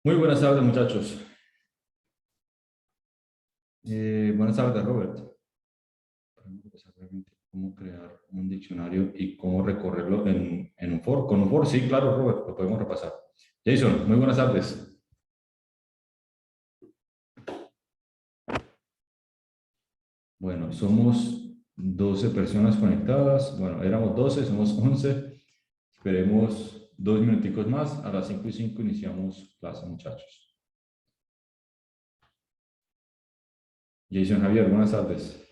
Muy buenas tardes, muchachos. Buenas tardes, Robert. Vamos a empezar realmente cómo crear un diccionario y cómo recorrerlo en un foro. Con un foro, sí, claro, Robert, lo podemos repasar. Jason, muy buenas tardes. Bueno, somos 12 personas conectadas. Bueno, éramos 12, somos 11. Esperemos 2 minuticos más. A las 5:05 iniciamos clase, muchachos. Jason Javier, buenas tardes.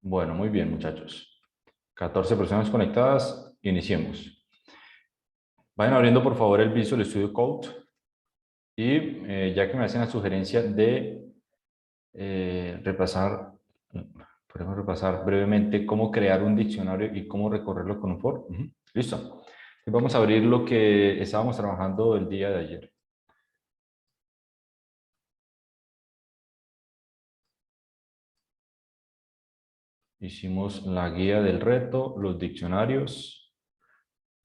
Bueno, muy bien, muchachos. 14 personas conectadas. Iniciemos. Vayan abriendo por favor el Visual Studio Code y ya que me hacen la sugerencia de repasar, podemos repasar brevemente cómo crear un diccionario y cómo recorrerlo con un for. Listo. Entonces vamos a abrir lo que estábamos trabajando el día de ayer. Hicimos la guía del reto, los diccionarios,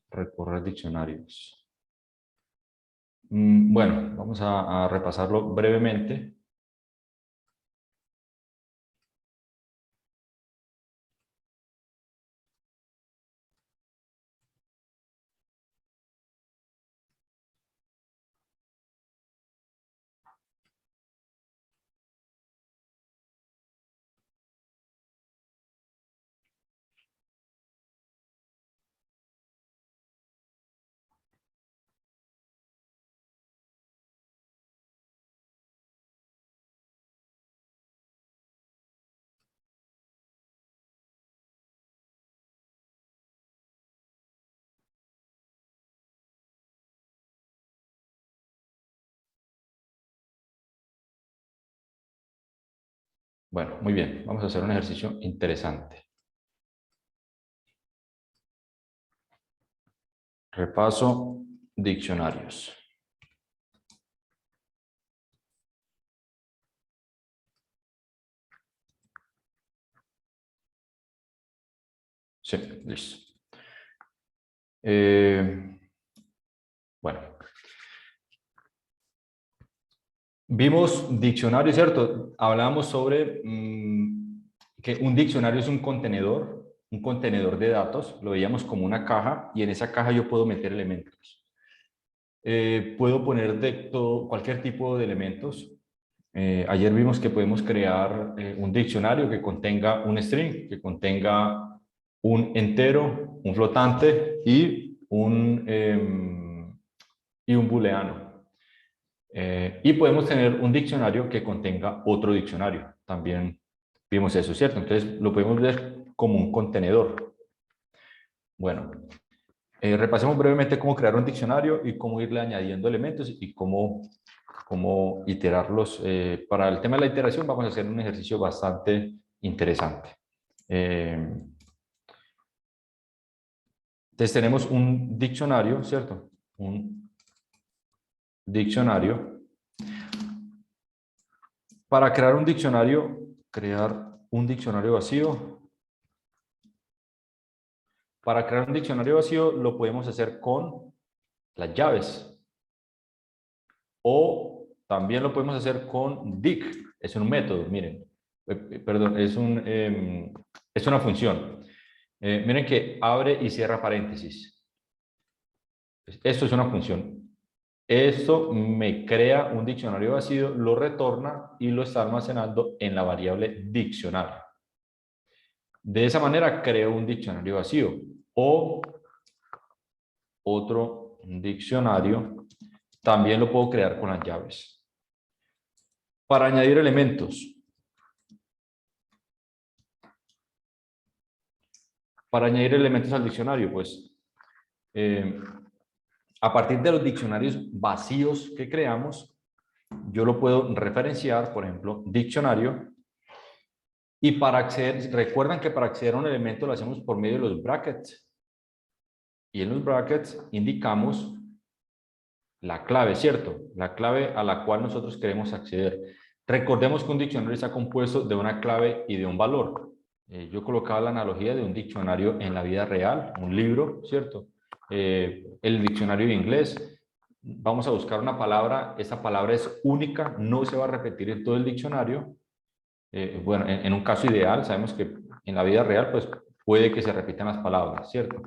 recorrer diccionarios. Bueno, vamos a repasarlo brevemente. Bueno, muy bien. Vamos a hacer un ejercicio interesante. Repaso diccionarios. Sí, listo. Bueno, vimos diccionario, ¿cierto? Hablábamos sobre que un diccionario es un contenedor de datos. Lo veíamos como una caja y en esa caja yo puedo meter elementos. Puedo poner de todo, cualquier tipo de elementos. Ayer vimos que podemos crear un diccionario que contenga un string, que contenga un entero, un flotante y un booleano. Y podemos tener un diccionario que contenga otro diccionario. También vimos eso, ¿cierto? Entonces lo podemos ver como un contenedor. Bueno, repasemos brevemente cómo crear un diccionario y cómo irle añadiendo elementos y cómo iterarlos. Para el tema de la iteración vamos a hacer un ejercicio bastante interesante. Entonces tenemos un diccionario, ¿cierto? Un diccionario. Para crear un diccionario, crear un diccionario vacío. Para crear un diccionario vacío lo podemos hacer con las llaves. O también lo podemos hacer con dic. Es un método, miren. Perdón, es una función. Miren que abre y cierra paréntesis. Esto es una función. Esto me crea un diccionario vacío, lo retorna y lo está almacenando en la variable diccionario. De esa manera creo un diccionario vacío. O otro diccionario también lo puedo crear con las llaves. Para añadir elementos. Para añadir elementos al diccionario, pues a partir de los diccionarios vacíos que creamos, yo lo puedo referenciar, por ejemplo, diccionario. Y para acceder, recuerdan que para acceder a un elemento lo hacemos por medio de los brackets. Y en los brackets indicamos la clave, ¿cierto? La clave a la cual nosotros queremos acceder. Recordemos que un diccionario está compuesto de una clave y de un valor. Yo colocaba la analogía de un diccionario en la vida real, un libro, ¿cierto? El diccionario de inglés. Vamos a buscar una palabra, esta palabra es única, no se va a repetir en todo el diccionario. Bueno, en un caso ideal, sabemos que en la vida real, pues puede que se repitan las palabras, ¿cierto?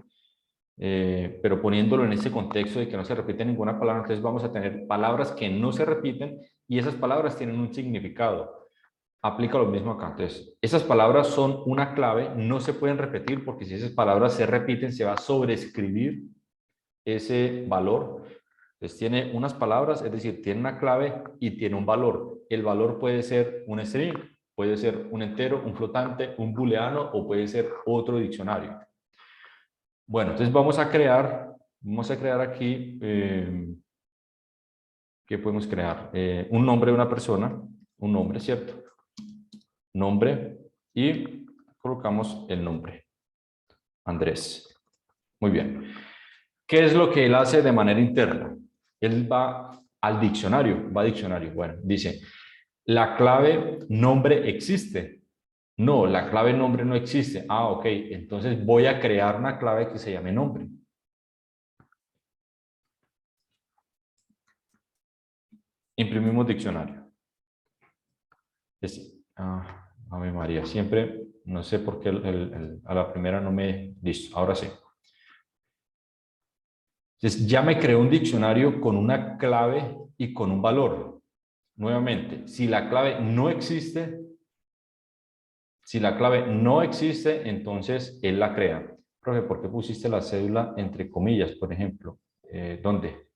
Pero poniéndolo en ese contexto de que no se repite ninguna palabra, entonces vamos a tener palabras que no se repiten y esas palabras tienen un significado. Aplica lo mismo acá. Entonces, esas palabras son una clave, no se pueden repetir porque si esas palabras se repiten, se va a sobreescribir ese valor. Entonces, tiene unas palabras, es decir, tiene una clave y tiene un valor. El valor puede ser un string, puede ser un entero, un flotante, un booleano o puede ser otro diccionario. Bueno, entonces vamos a crear aquí, ¿qué podemos crear? Un nombre de una persona, un nombre, ¿cierto? Nombre y colocamos el nombre, Andrés. Muy bien. ¿Qué es lo que él hace de manera interna? Él va al diccionario, va a diccionario. Bueno, dice, ¿la clave nombre existe? No, la clave nombre no existe. Ah, ok, entonces voy a crear una clave que se llame nombre. Imprimimos diccionario. Ave María, siempre, no sé por qué a la primera no me... Listo, ahora sí. Entonces, ya me creó un diccionario con una clave y con un valor. Nuevamente, si la clave no existe, entonces él la crea. Profe, ¿por qué pusiste la cédula entre comillas, por ejemplo? ¿Dónde?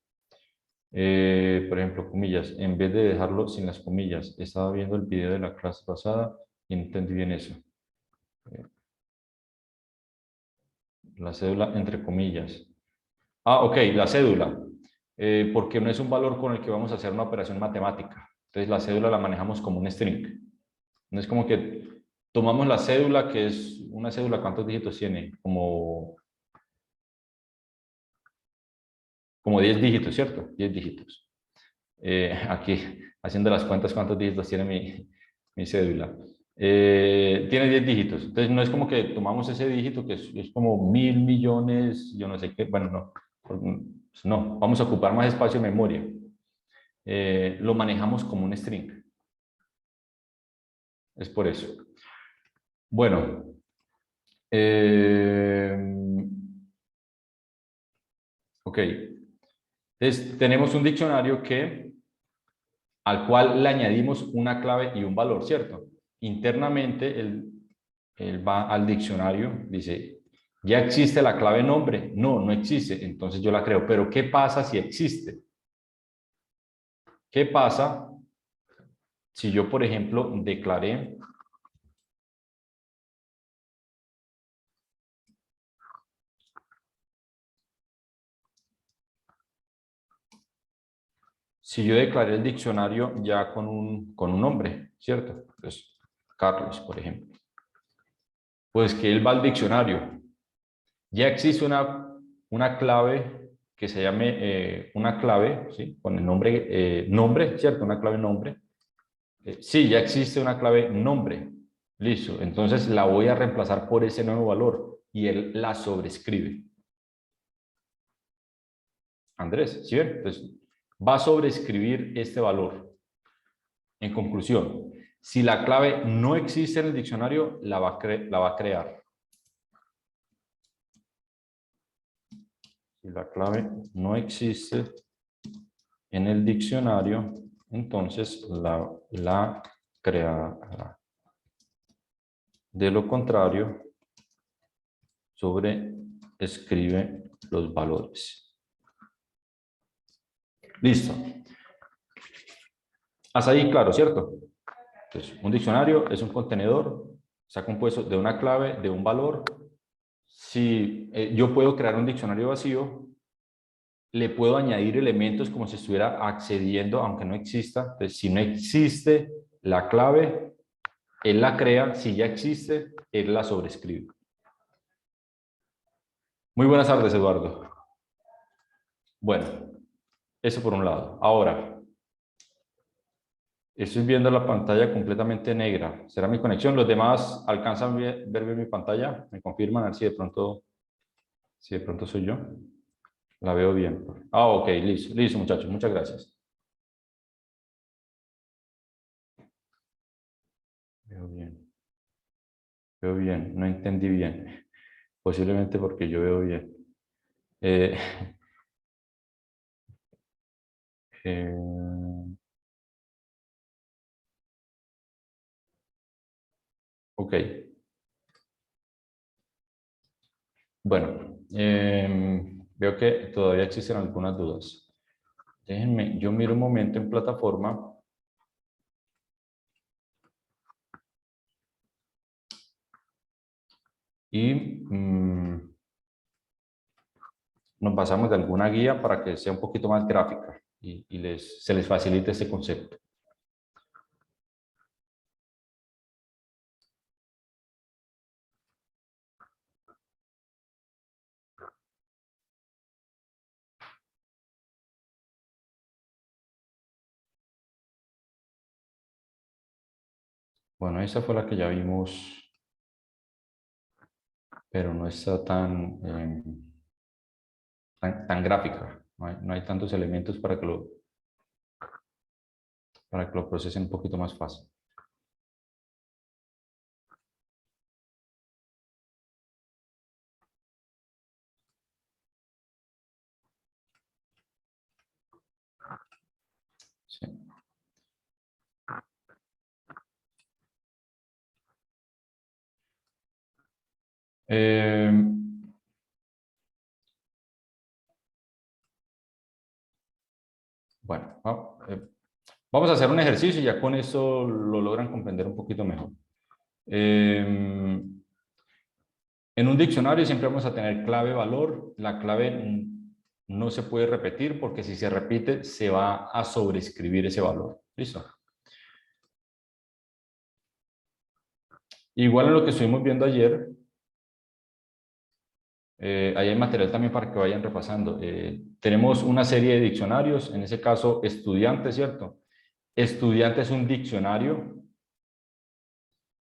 Por ejemplo, comillas, en vez de dejarlo sin las comillas. Estaba viendo el video de la clase pasada y no entendí bien eso. La cédula entre comillas. Ah, ok, la cédula. Porque no es un valor con el que vamos a hacer una operación matemática. Entonces la cédula la manejamos como un string. No es como que tomamos la cédula, que es una cédula, ¿cuántos dígitos tiene? Como 10 dígitos, ¿cierto? 10 dígitos. Aquí, haciendo las cuentas, ¿cuántos dígitos tiene mi cédula? Tiene 10 dígitos. Entonces, no es como que tomamos ese dígito, que es como 1.000.000.000, yo no sé qué, bueno, no. No, vamos a ocupar más espacio en memoria. Lo manejamos como un string. Es por eso. Bueno. Ok. Entonces, tenemos un diccionario al cual le añadimos una clave y un valor, ¿cierto? Internamente, él va al diccionario, dice, ¿ya existe la clave nombre? No, no existe, entonces yo la creo. Pero ¿qué pasa si existe? ¿Qué pasa si yo, por ejemplo, declaré el diccionario ya con un nombre, ¿cierto? Pues Carlos, por ejemplo. Pues que él va al diccionario. Ya existe una clave que se llame una clave, ¿sí? Con el nombre, nombre, ¿cierto? Una clave nombre. Sí, ya existe una clave nombre. Listo. Entonces la voy a reemplazar por ese nuevo valor y él la sobrescribe. Andrés, ¿sí ven? Entonces va a sobrescribir este valor. En conclusión, si la clave no existe en el diccionario, la va a crear. Si la clave no existe en el diccionario, entonces la creará. De lo contrario, sobreescribe los valores. Listo. Hasta ahí claro, ¿cierto? Entonces, un diccionario es un contenedor, está compuesto de una clave, de un valor. Si yo puedo crear un diccionario vacío, le puedo añadir elementos como si estuviera accediendo, aunque no exista. Entonces, si no existe la clave, él la crea. Si ya existe, él la sobrescribe. Muy buenas tardes, Eduardo. Bueno, eso por un lado. Ahora, estoy viendo la pantalla completamente negra. ¿Será mi conexión? ¿Los demás alcanzan a ver mi pantalla? ¿Me confirman? A ver si de pronto soy yo. La veo bien. Ah, ok, listo, listo, muchachos. Muchas gracias. Veo bien. Veo bien. No entendí bien. Posiblemente porque yo veo bien. Eh, eh, ok. Bueno, veo que todavía existen algunas dudas. Déjenme, yo miro un momento en plataforma y nos basamos de alguna guía para que sea un poquito más gráfica y se les facilite ese concepto. Bueno, esa fue la que ya vimos, pero no está tan gráfica. No hay tantos elementos para que lo procesen un poquito más fácil. Sí. Eh, bueno, vamos a hacer un ejercicio y ya con eso lo logran comprender un poquito mejor. En un diccionario siempre vamos a tener clave-valor. La clave no se puede repetir porque si se repite se va a sobreescribir ese valor. ¿Listo? Igual en lo que estuvimos viendo ayer, ahí hay material también para que vayan repasando. Tenemos una serie de diccionarios, en ese caso estudiante, ¿cierto? Estudiante es un diccionario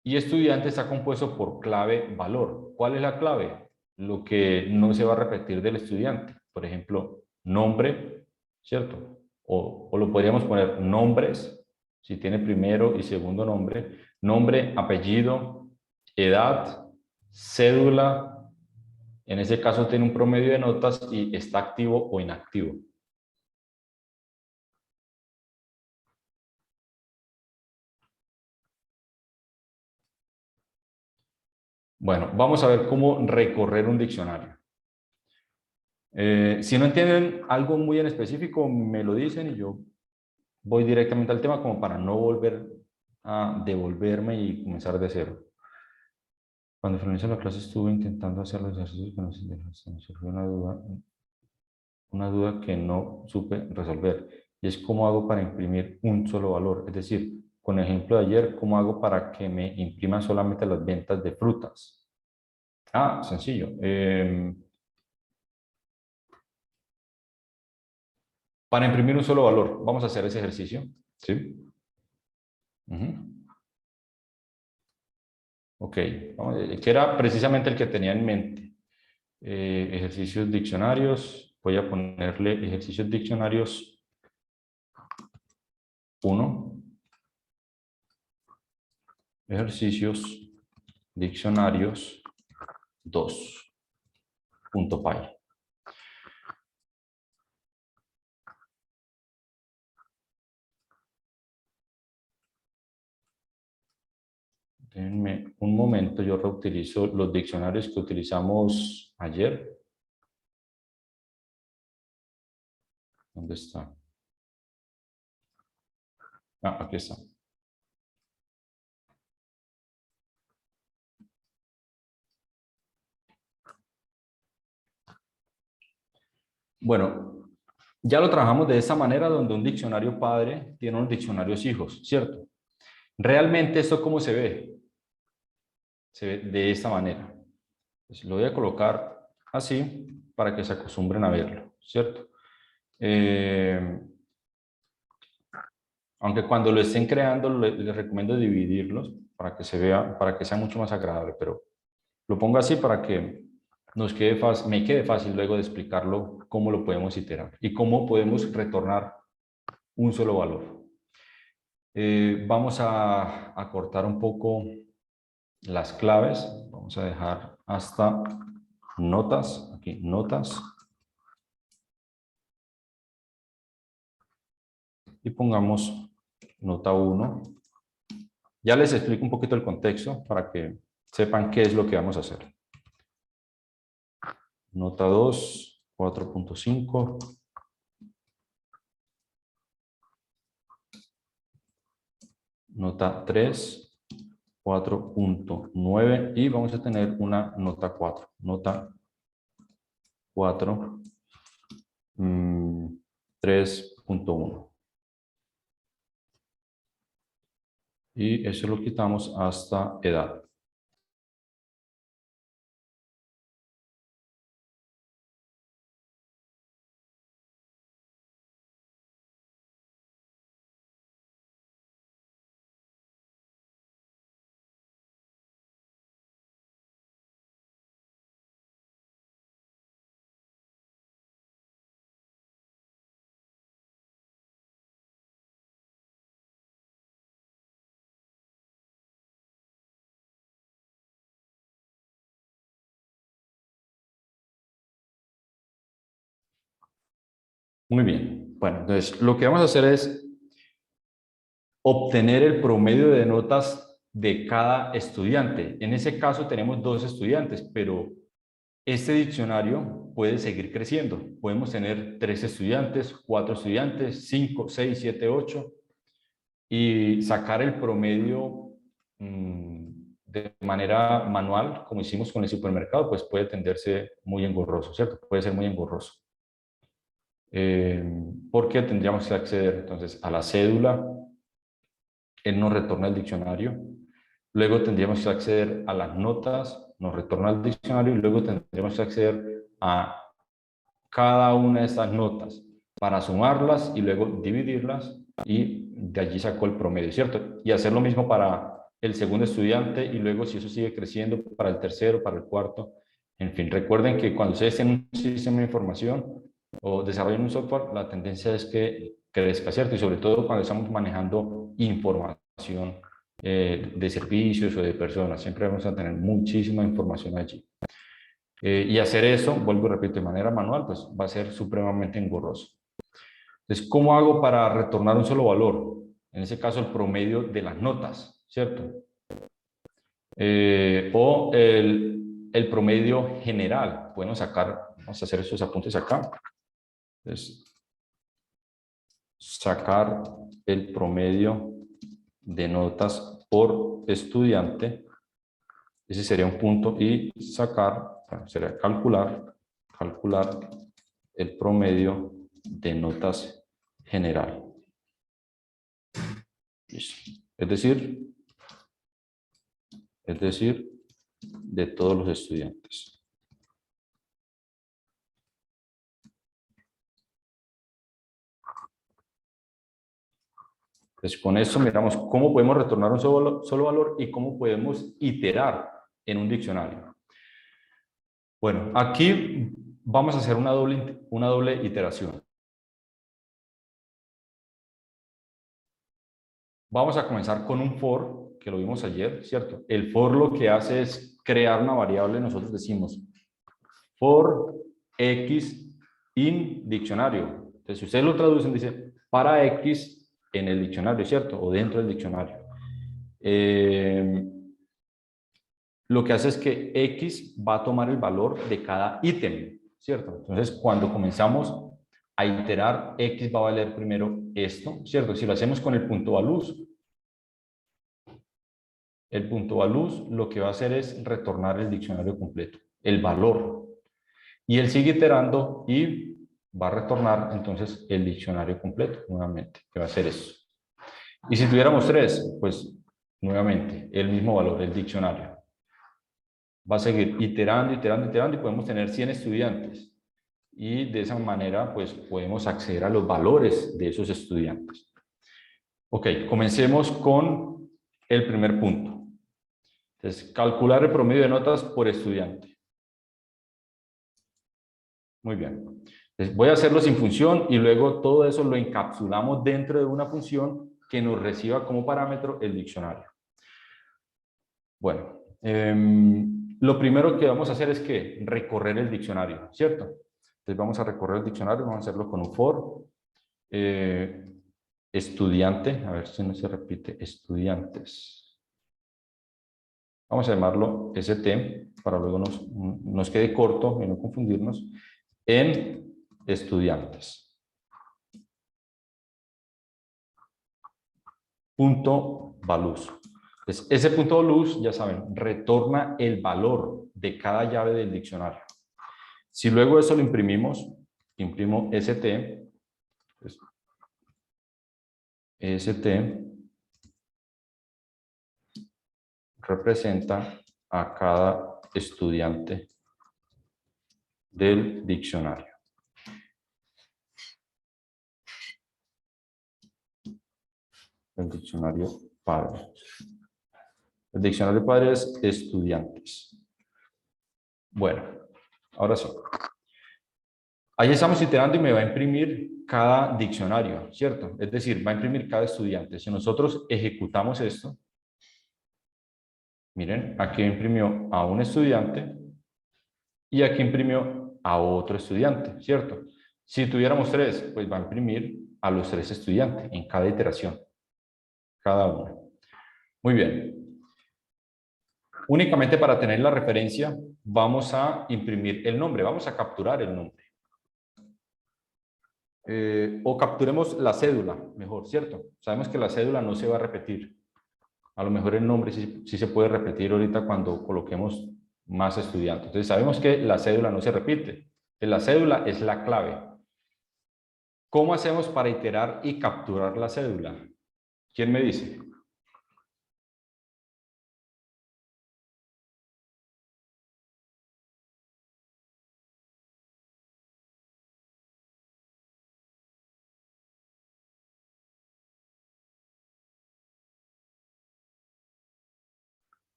y estudiante está compuesto por clave-valor. ¿Cuál es la clave? Lo que no se va a repetir del estudiante. Por ejemplo, nombre, ¿cierto? O lo podríamos poner nombres, si tiene primero y segundo nombre, nombre, apellido, edad, cédula, en ese caso tiene un promedio de notas y está activo o inactivo. Bueno, vamos a ver cómo recorrer un diccionario. Si no entienden algo muy en específico, me lo dicen y yo voy directamente al tema como para no volver a devolverme y comenzar de cero. Cuando finalizó la clase estuve intentando hacer los ejercicios que me surgió una duda que no supe resolver. Y es cómo hago para imprimir un solo valor. Es decir, con el ejemplo de ayer, ¿cómo hago para que me impriman solamente las ventas de frutas? Ah, sencillo. Para imprimir un solo valor, vamos a hacer ese ejercicio. ¿Sí? Ujú. Ok, que era precisamente el que tenía en mente. Ejercicios diccionarios, voy a ponerle ejercicios diccionarios 1, ejercicios diccionarios 2.py. Denme un momento, yo reutilizo los diccionarios que utilizamos ayer. ¿Dónde está? Ah, aquí está. Bueno, ya lo trabajamos de esa manera, donde un diccionario padre tiene unos diccionarios hijos, ¿cierto? Realmente, ¿esto cómo se ve? Se ve de esta manera. Pues lo voy a colocar así para que se acostumbren a verlo, ¿cierto? Aunque cuando lo estén creando, les recomiendo dividirlos para que se vea, para que sea mucho más agradable, pero lo pongo así para que nos quede fácil, me quede fácil luego de explicarlo cómo lo podemos iterar y cómo podemos retornar un solo valor. Vamos a cortar un poco las claves. Vamos a dejar hasta notas, aquí, notas. Y pongamos nota 1. Ya les explico un poquito el contexto para que sepan qué es lo que vamos a hacer. Nota 2, 4.5. Nota 3, 4.9 y vamos a tener una nota 4. Nota 4, 3.1. Y eso lo quitamos hasta edad. Muy bien. Bueno, entonces lo que vamos a hacer es obtener el promedio de notas de cada estudiante. En ese caso tenemos 2 estudiantes, pero este diccionario puede seguir creciendo. Podemos tener 3 estudiantes, 4 estudiantes, 5, 6, 7, 8 y sacar el promedio de manera manual, como hicimos con el supermercado, pues puede tenderse muy engorroso, ¿cierto? Puede ser muy engorroso. Porque tendríamos que acceder entonces a la cédula, él nos retorna el diccionario, luego tendríamos que acceder a las notas, nos retorna el diccionario y luego tendríamos que acceder a cada una de estas notas para sumarlas y luego dividirlas y de allí sacó el promedio, ¿cierto? Y hacer lo mismo para el segundo estudiante y luego si eso sigue creciendo para el tercero, para el cuarto. En fin, recuerden que cuando ustedes tienen un sistema de información o desarrollan un software, la tendencia es que crezca, ¿cierto? Y sobre todo cuando estamos manejando información de servicios o de personas, siempre vamos a tener muchísima información allí. Y hacer eso, vuelvo y repito, de manera manual, pues va a ser supremamente engorroso. Entonces, ¿cómo hago para retornar un solo valor? En ese caso, el promedio de las notas, ¿cierto? O el promedio general. Podemos sacar, vamos a hacer esos apuntes acá. Entonces, sacar el promedio de notas por estudiante. Ese sería un punto. Y sacar, bueno, sería calcular el promedio de notas general. Listo. Es decir, de todos los estudiantes. Entonces, con eso miramos cómo podemos retornar un solo valor y cómo podemos iterar en un diccionario. Bueno, aquí vamos a hacer una doble iteración. Vamos a comenzar con un for, que lo vimos ayer, ¿cierto? El for lo que hace es crear una variable, nosotros decimos for x in diccionario. Entonces, si ustedes lo traducen, dice para x en el diccionario, ¿cierto? O dentro del diccionario. Lo que hace es que x va a tomar el valor de cada ítem, ¿cierto? Entonces, cuando comenzamos a iterar, x va a valer primero esto, ¿cierto? Si lo hacemos con el punto valuz, el punto valuz lo que va a hacer es retornar el diccionario completo, el valor. Y él sigue iterando y va a retornar entonces el diccionario completo nuevamente, que va a ser eso. Y si tuviéramos 3, pues nuevamente el mismo valor, el diccionario. Va a seguir iterando, iterando, iterando y podemos tener 100 estudiantes. Y de esa manera pues podemos acceder a los valores de esos estudiantes. Ok, comencemos con el primer punto. Entonces, calcular el promedio de notas por estudiante. Muy bien. Entonces, voy a hacerlo sin función y luego todo eso lo encapsulamos dentro de una función que nos reciba como parámetro el diccionario. Bueno, lo primero que vamos a hacer es que recorrer el diccionario, ¿cierto? Entonces vamos a recorrer el diccionario, vamos a hacerlo con un for. Estudiante, a ver si no se repite, estudiantes. Vamos a llamarlo ST, para luego nos quede corto y no confundirnos, en estudiantes. Punto valuz. Entonces, ese punto valuz, ya saben, retorna el valor de cada llave del diccionario. Si luego eso lo imprimimos, imprimo ST, pues, ST representa a cada estudiante del diccionario. El diccionario padre. El diccionario padre es estudiantes. Bueno, ahora sí. Ahí estamos iterando y me va a imprimir cada diccionario, ¿cierto? Es decir, va a imprimir cada estudiante. Si nosotros ejecutamos esto, miren, aquí imprimió a un estudiante y aquí imprimió a otro estudiante, ¿cierto? Si tuviéramos 3, pues va a imprimir a los 3 estudiantes en cada iteración, cada uno. Muy bien. Únicamente para tener la referencia, vamos a imprimir el nombre, vamos a capturar el nombre. O capturemos la cédula, mejor, ¿cierto? Sabemos que la cédula no se va a repetir. A lo mejor el nombre sí se puede repetir ahorita cuando coloquemos más estudiantes. Entonces sabemos que la cédula no se repite. La cédula es la clave. ¿Cómo hacemos para iterar y capturar la cédula? ¿Quién me dice?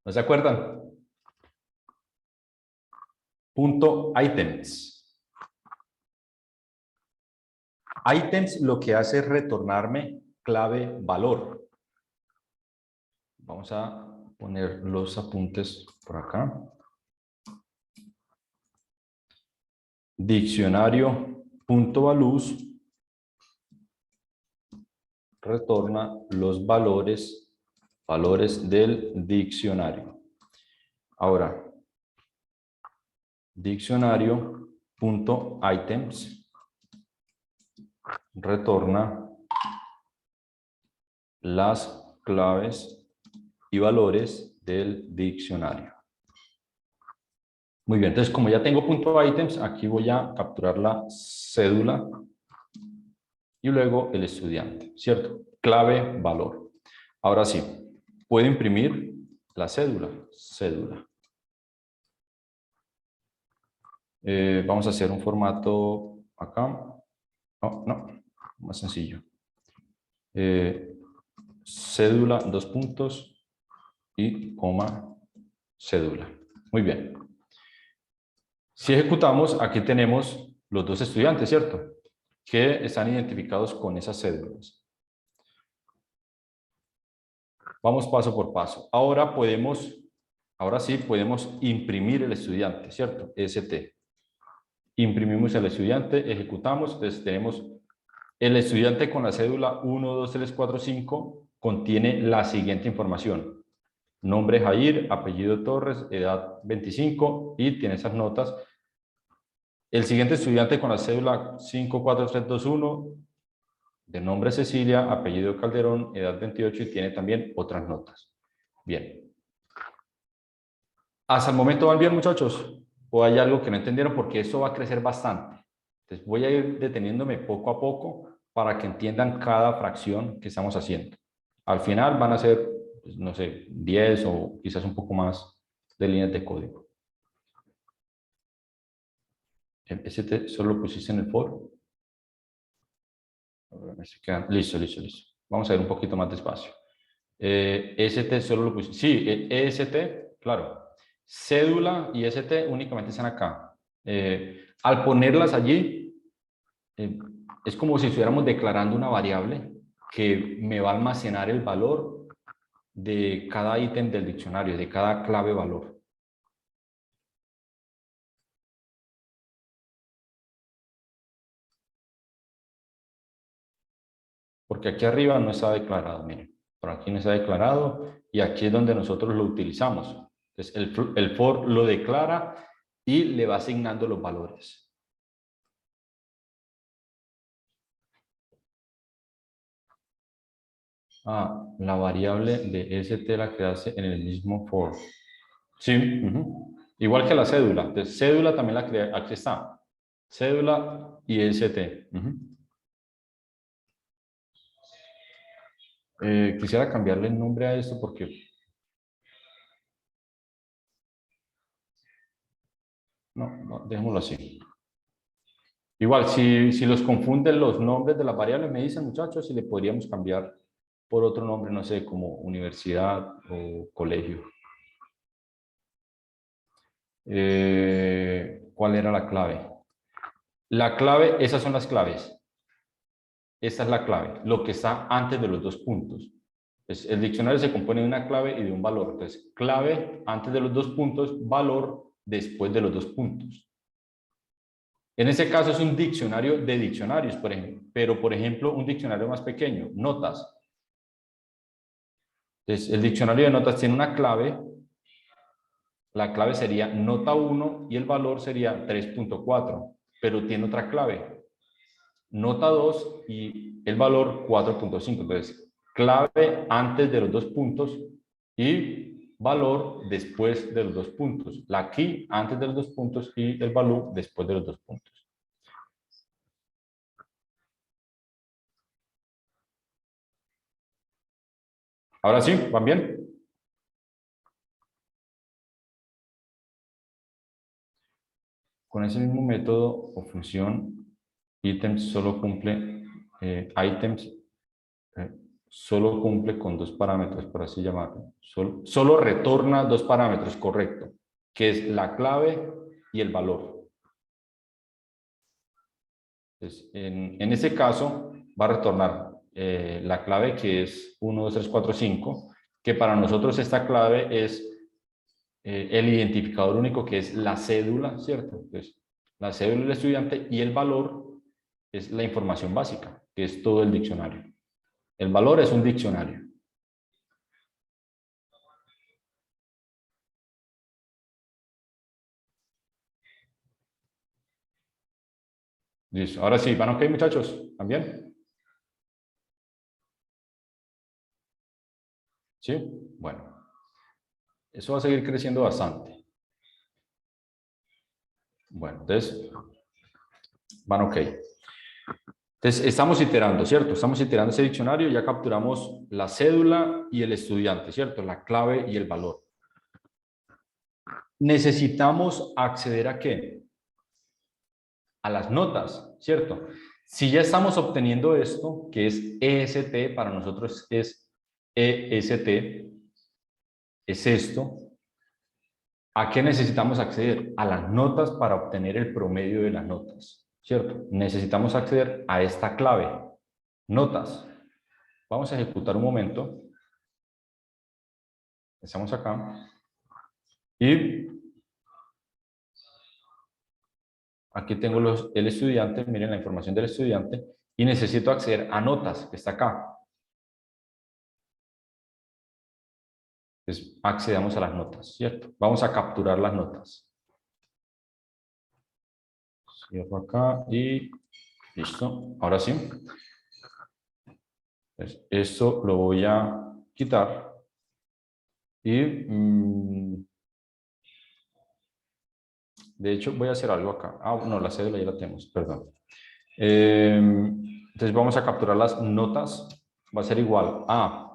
¿No se acuerdan? Punto items. Items lo que hace es retornarme clave valor. Vamos a poner los apuntes por acá. Diccionario.valuz retorna los valores del diccionario. Ahora, diccionario.items retorna las claves y valores del diccionario. Muy bien, entonces como ya tengo punto items, aquí voy a capturar la cédula y luego el estudiante, ¿cierto? Clave, valor. Ahora sí, puedo imprimir la cédula. Vamos a hacer un formato acá. Oh, no, más sencillo. cédula, dos puntos y coma cédula. Muy bien. Si ejecutamos, aquí tenemos los dos estudiantes, ¿cierto? Que están identificados con esas cédulas. Vamos paso por paso. Ahora sí podemos imprimir el estudiante, ¿cierto? ST. Imprimimos el estudiante, ejecutamos, entonces tenemos el estudiante con la cédula 1, 2, 3, 4, 5, contiene la siguiente información. Nombre Jair, apellido Torres, edad 25 y tiene esas notas. El siguiente estudiante con la cédula 54321, de nombre Cecilia, apellido Calderón, edad 28 y tiene también otras notas. Bien. ¿Hasta el momento van bien, muchachos? ¿O hay algo que no entendieron? Porque esto va a crecer bastante. Entonces voy a ir deteniéndome poco a poco para que entiendan cada fracción que estamos haciendo. Al final van a ser, pues, no sé, 10 o quizás un poco más de líneas de código. El ST solo lo pusiste en el for. Listo. Vamos a ver un poquito más despacio. ST solo lo pusiste. Sí, el EST, claro. Cédula y ST únicamente están acá. Al ponerlas allí, es como si estuviéramos declarando una variable que me va a almacenar el valor de cada ítem del diccionario, de cada clave valor. Porque aquí arriba no está declarado, miren. Por aquí no está declarado y aquí es donde nosotros lo utilizamos. Entonces, el for lo declara y le va asignando los valores. La variable de ST la creaste en el mismo for. Sí, igual que la cédula. Entonces, cédula también la crea, aquí está. Cédula y ST. Quisiera cambiarle el nombre a esto porque... No, dejémoslo así. Igual, si los confunden los nombres de las variables, me dicen, muchachos, si le podríamos cambiar por otro nombre, no sé, como universidad o colegio. ¿Cuál era la clave? La clave, esas son las claves. Esta es la clave, lo que está antes de los dos puntos. Entonces, el diccionario se compone de una clave y de un valor. Entonces, clave antes de los dos puntos, valor después de los dos puntos. En ese caso es un diccionario de diccionarios, por ejemplo, pero por ejemplo un diccionario más pequeño, notas. Entonces, el diccionario de notas tiene una clave, la clave sería nota 1 y el valor sería 3.4, pero tiene otra clave, nota 2 y el valor 4.5. Entonces, clave antes de los dos puntos y valor después de los dos puntos. La key antes de los dos puntos y el valor después de los dos puntos. Ahora sí, ¿van bien? Con ese mismo método o función, items solo cumple, items solo cumple con dos parámetros, por así llamarlo. Solo retorna dos parámetros, correcto, que es la clave y el valor. Entonces, en ese caso va a retornar la clave que es 1, 2, 3, 4, 5, que para nosotros esta clave es el identificador único que es la cédula, ¿cierto? Entonces, la cédula del estudiante y el valor es la información básica, que es todo el diccionario. El valor es un diccionario. Listo. Ahora sí, ¿van ok, muchachos? ¿También? ¿Sí? Bueno, eso va a seguir creciendo bastante. Bueno, entonces, van ok. Entonces, estamos iterando, ¿cierto? Estamos iterando ese diccionario, ya capturamos la cédula y el estudiante, ¿cierto? La clave y el valor. Necesitamos acceder ¿a qué? A las notas, ¿cierto? Si ya estamos obteniendo esto, que es EST, para nosotros es EST es esto. ¿A qué necesitamos acceder? A las notas para obtener el promedio de las notas, ¿cierto? Necesitamos acceder a esta clave, notas. Vamos a ejecutar un momento. Estamos acá. Y aquí tengo el estudiante, miren la información del estudiante, y necesito acceder a notas, que está acá. Entonces, accedamos a las notas, ¿cierto? Vamos a capturar las notas. Cierro acá y listo. Ahora sí. Entonces, esto lo voy a quitar y de hecho voy a hacer algo acá. Ah, no, la cédula ya la tenemos, perdón. Entonces vamos a capturar las notas. Va a ser igual a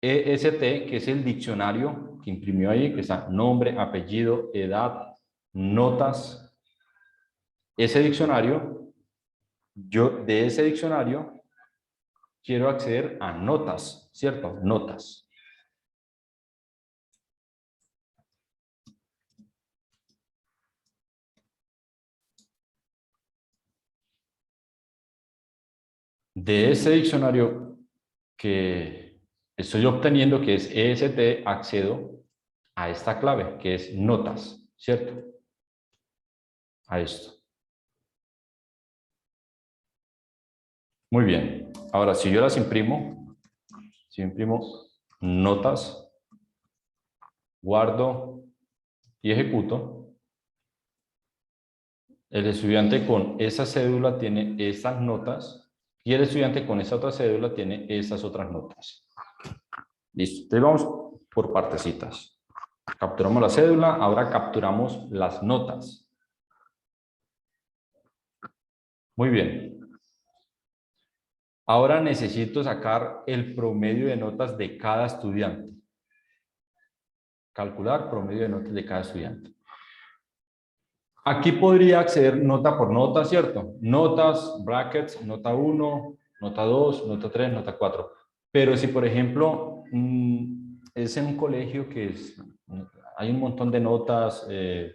EST, que es el diccionario que imprimió ahí, que está nombre, apellido, edad, notas. Ese diccionario, yo de ese diccionario quiero acceder a notas, ¿cierto? Notas. De ese diccionario que estoy obteniendo, que es EST, accedo a esta clave, que es notas, ¿cierto? A esto. Muy bien. Ahora, si yo las imprimo, si imprimo notas, guardo y ejecuto, el estudiante con esa cédula tiene estas notas y el estudiante con esa otra cédula tiene esas otras notas. Listo. Entonces vamos por partecitas. Capturamos la cédula, ahora capturamos las notas. Muy bien. Ahora necesito sacar el promedio de notas de cada estudiante. Calcular promedio de notas de cada estudiante. Aquí podría acceder nota por nota, ¿cierto? Notas, brackets, nota 1, nota 2, nota 3, nota 4. Pero si, por ejemplo, es en un colegio hay un montón de notas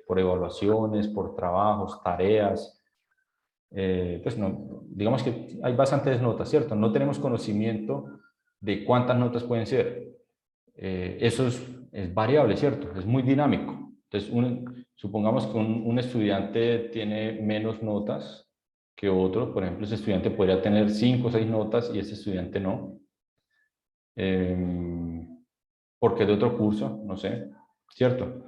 por evaluaciones, por trabajos, tareas, pues no, digamos que hay bastantes notas, ¿cierto? No tenemos conocimiento de cuántas notas pueden ser. Eso es variable, ¿cierto? Es muy dinámico. Entonces, supongamos que un estudiante tiene menos notas que otro. Por ejemplo, ese estudiante podría tener 5 o 6 notas y ese estudiante no. Porque es de otro curso, no sé, ¿cierto?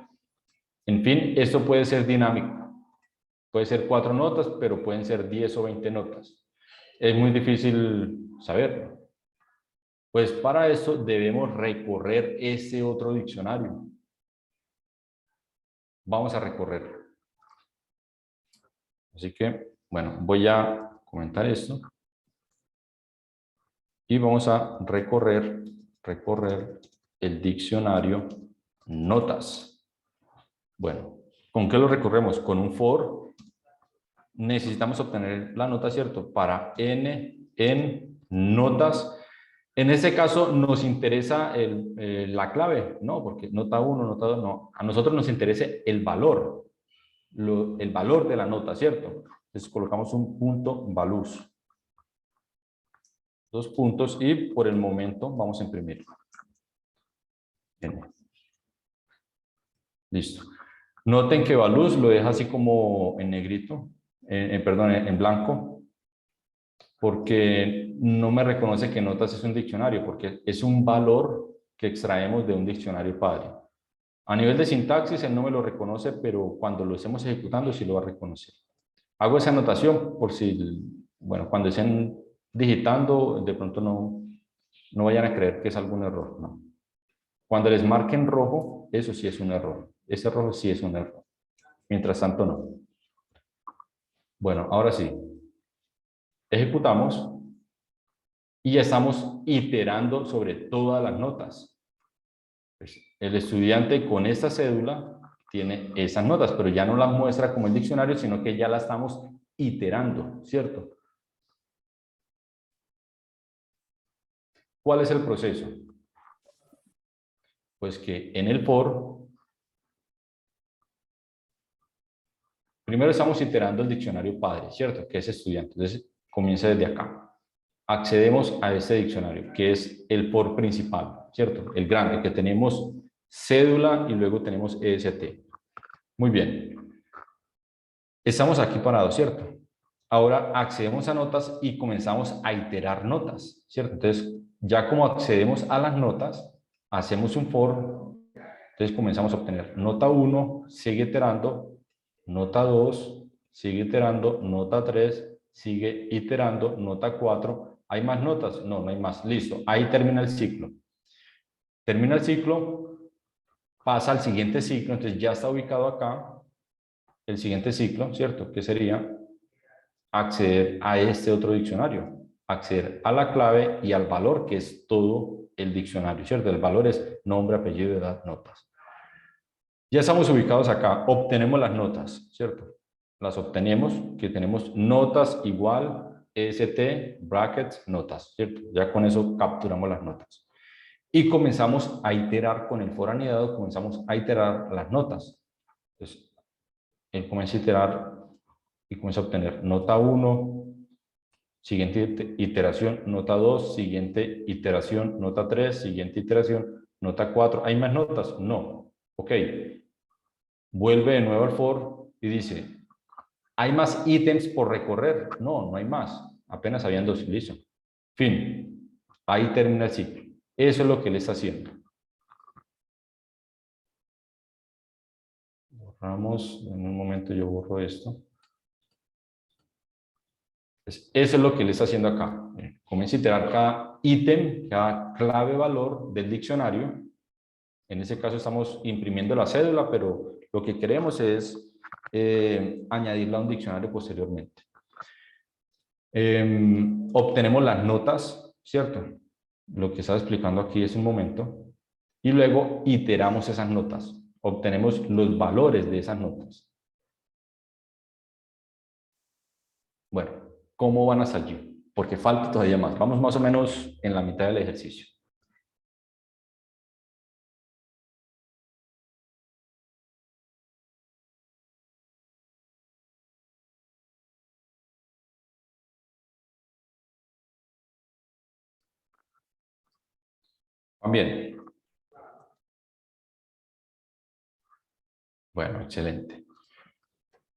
En fin, esto puede ser dinámico. Puede ser 4 notas, pero pueden ser 10 o 20 notas. Es muy difícil saberlo. Pues para eso debemos recorrer ese otro diccionario. Vamos a recorrerlo. Así que, bueno, voy a comentar esto. Y vamos a recorrer el diccionario notas. Bueno, ¿con qué lo recorremos? Con un for. Necesitamos obtener la nota, ¿cierto? Para n en notas. En este caso nos interesa la clave, ¿no? Porque nota 1, nota 2, no. A nosotros nos interesa el valor, el valor de la nota, ¿cierto? Entonces colocamos un punto valus. 2 puntos y por el momento vamos a imprimirlo. Bien. Listo. Noten que valus lo deja así como en negrito, perdón, en blanco, porque no me reconoce que notas es un diccionario, porque es un valor que extraemos de un diccionario padre. A nivel de sintaxis él no me lo reconoce, pero cuando lo estemos ejecutando sí lo va a reconocer. Hago esa anotación por si, bueno, cuando estén digitando, de pronto no vayan a creer que es algún error, no. Cuando les marque en rojo, eso sí es un error. Ese rojo sí es un error. Mientras tanto, no. Bueno, ahora sí. Ejecutamos y ya estamos iterando sobre todas las notas. Pues, el estudiante con esta cédula tiene esas notas, pero ya no las muestra como el diccionario, sino que ya la estamos iterando, ¿cierto? ¿Cuál es el proceso? Pues que en el for, primero estamos iterando el diccionario padre, ¿cierto? Que es estudiante. Entonces, comienza desde acá. Accedemos a este diccionario, que es el for principal, ¿cierto? El grande, que tenemos cédula y luego tenemos EST. Muy bien. Estamos aquí parados, ¿cierto? Ahora accedemos a notas y comenzamos a iterar notas, ¿cierto? Entonces, ya como accedemos a las notas, hacemos un for, entonces comenzamos a obtener nota 1, sigue iterando, nota 2, sigue iterando, nota 3, sigue iterando, nota 4. ¿Hay más notas? No, no hay más. Listo, ahí termina el ciclo. Termina el ciclo, pasa al siguiente ciclo, entonces ya está ubicado acá el siguiente ciclo, ¿cierto? Que sería acceder a este otro diccionario, acceder a la clave y al valor, que es todo el diccionario, ¿cierto? El valor es nombre, apellido, edad, notas. Ya estamos ubicados acá, obtenemos las notas, ¿cierto? Las obtenemos, que tenemos notas igual, EST, brackets, notas, ¿cierto? Ya con eso capturamos las notas. Y comenzamos a iterar con el for anidado, comenzamos a iterar las notas. Entonces, él comienza a iterar y comienza a obtener nota 1, siguiente iteración, nota 2, siguiente iteración, nota 3, siguiente iteración, nota 4. ¿Hay más notas? No. Ok. Vuelve de nuevo al for y dice, ¿hay más ítems por recorrer? No, no hay más. Apenas habían 2. Listo. Fin. Ahí termina el ciclo. Eso es lo que él está haciendo. Borramos. En un momento yo borro esto. Eso es lo que él está haciendo acá. Comienza a iterar cada ítem, cada clave valor del diccionario. En ese caso estamos imprimiendo la cédula, pero lo que queremos es añadirla a un diccionario posteriormente. Obtenemos las notas, ¿cierto? Lo que estaba explicando aquí es un momento. Y luego iteramos esas notas. Obtenemos los valores de esas notas. Bueno, ¿cómo van hasta allí? Porque falta todavía más. Vamos más o menos en la mitad del ejercicio. Bien. Bueno, excelente.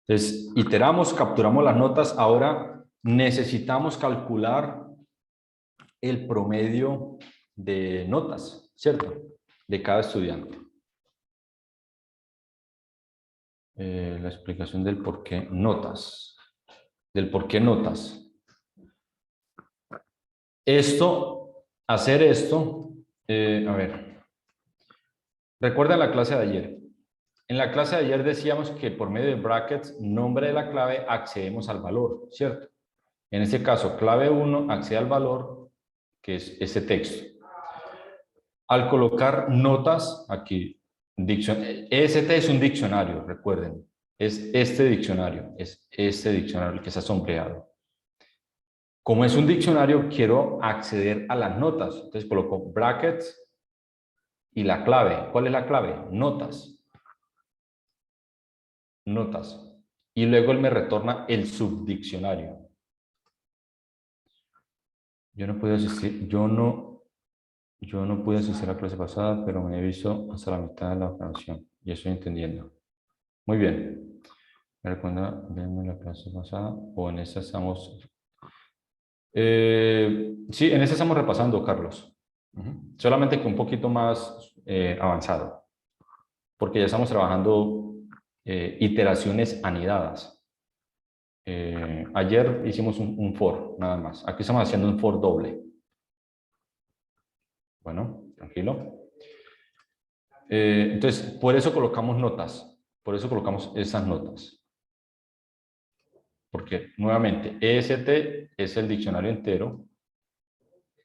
Entonces, iteramos, capturamos las notas. Ahora necesitamos calcular el promedio de notas, ¿cierto? De cada estudiante. La explicación del por qué notas. Del por qué notas. Hacer esto, a ver. Recuerda la clase de ayer. En la clase de ayer decíamos que por medio de brackets, nombre de la clave, accedemos al valor, ¿cierto? En este caso, clave 1 accede al valor, que es ese texto. Al colocar notas, aquí, EST es un diccionario, recuerden. Es este diccionario el que está sombreado. Como es un diccionario, quiero acceder a las notas. Entonces coloco brackets y la clave. ¿Cuál es la clave? Notas. Notas. Y luego él me retorna el subdiccionario. Yo no pude asistir, yo no pude asistir a la clase pasada, pero me he visto hasta la mitad de la operación y estoy entendiendo. Muy bien. ¿Me recuerda verme la clase pasada o en esta estamos? Sí, en esta estamos repasando, Carlos. Solamente que un poquito más avanzado, porque ya estamos trabajando iteraciones anidadas. Ayer hicimos un for, nada más. Aquí estamos haciendo un for doble. Bueno, tranquilo. Entonces, por eso colocamos notas. Por eso colocamos esas notas. Porque, nuevamente, EST es el diccionario entero.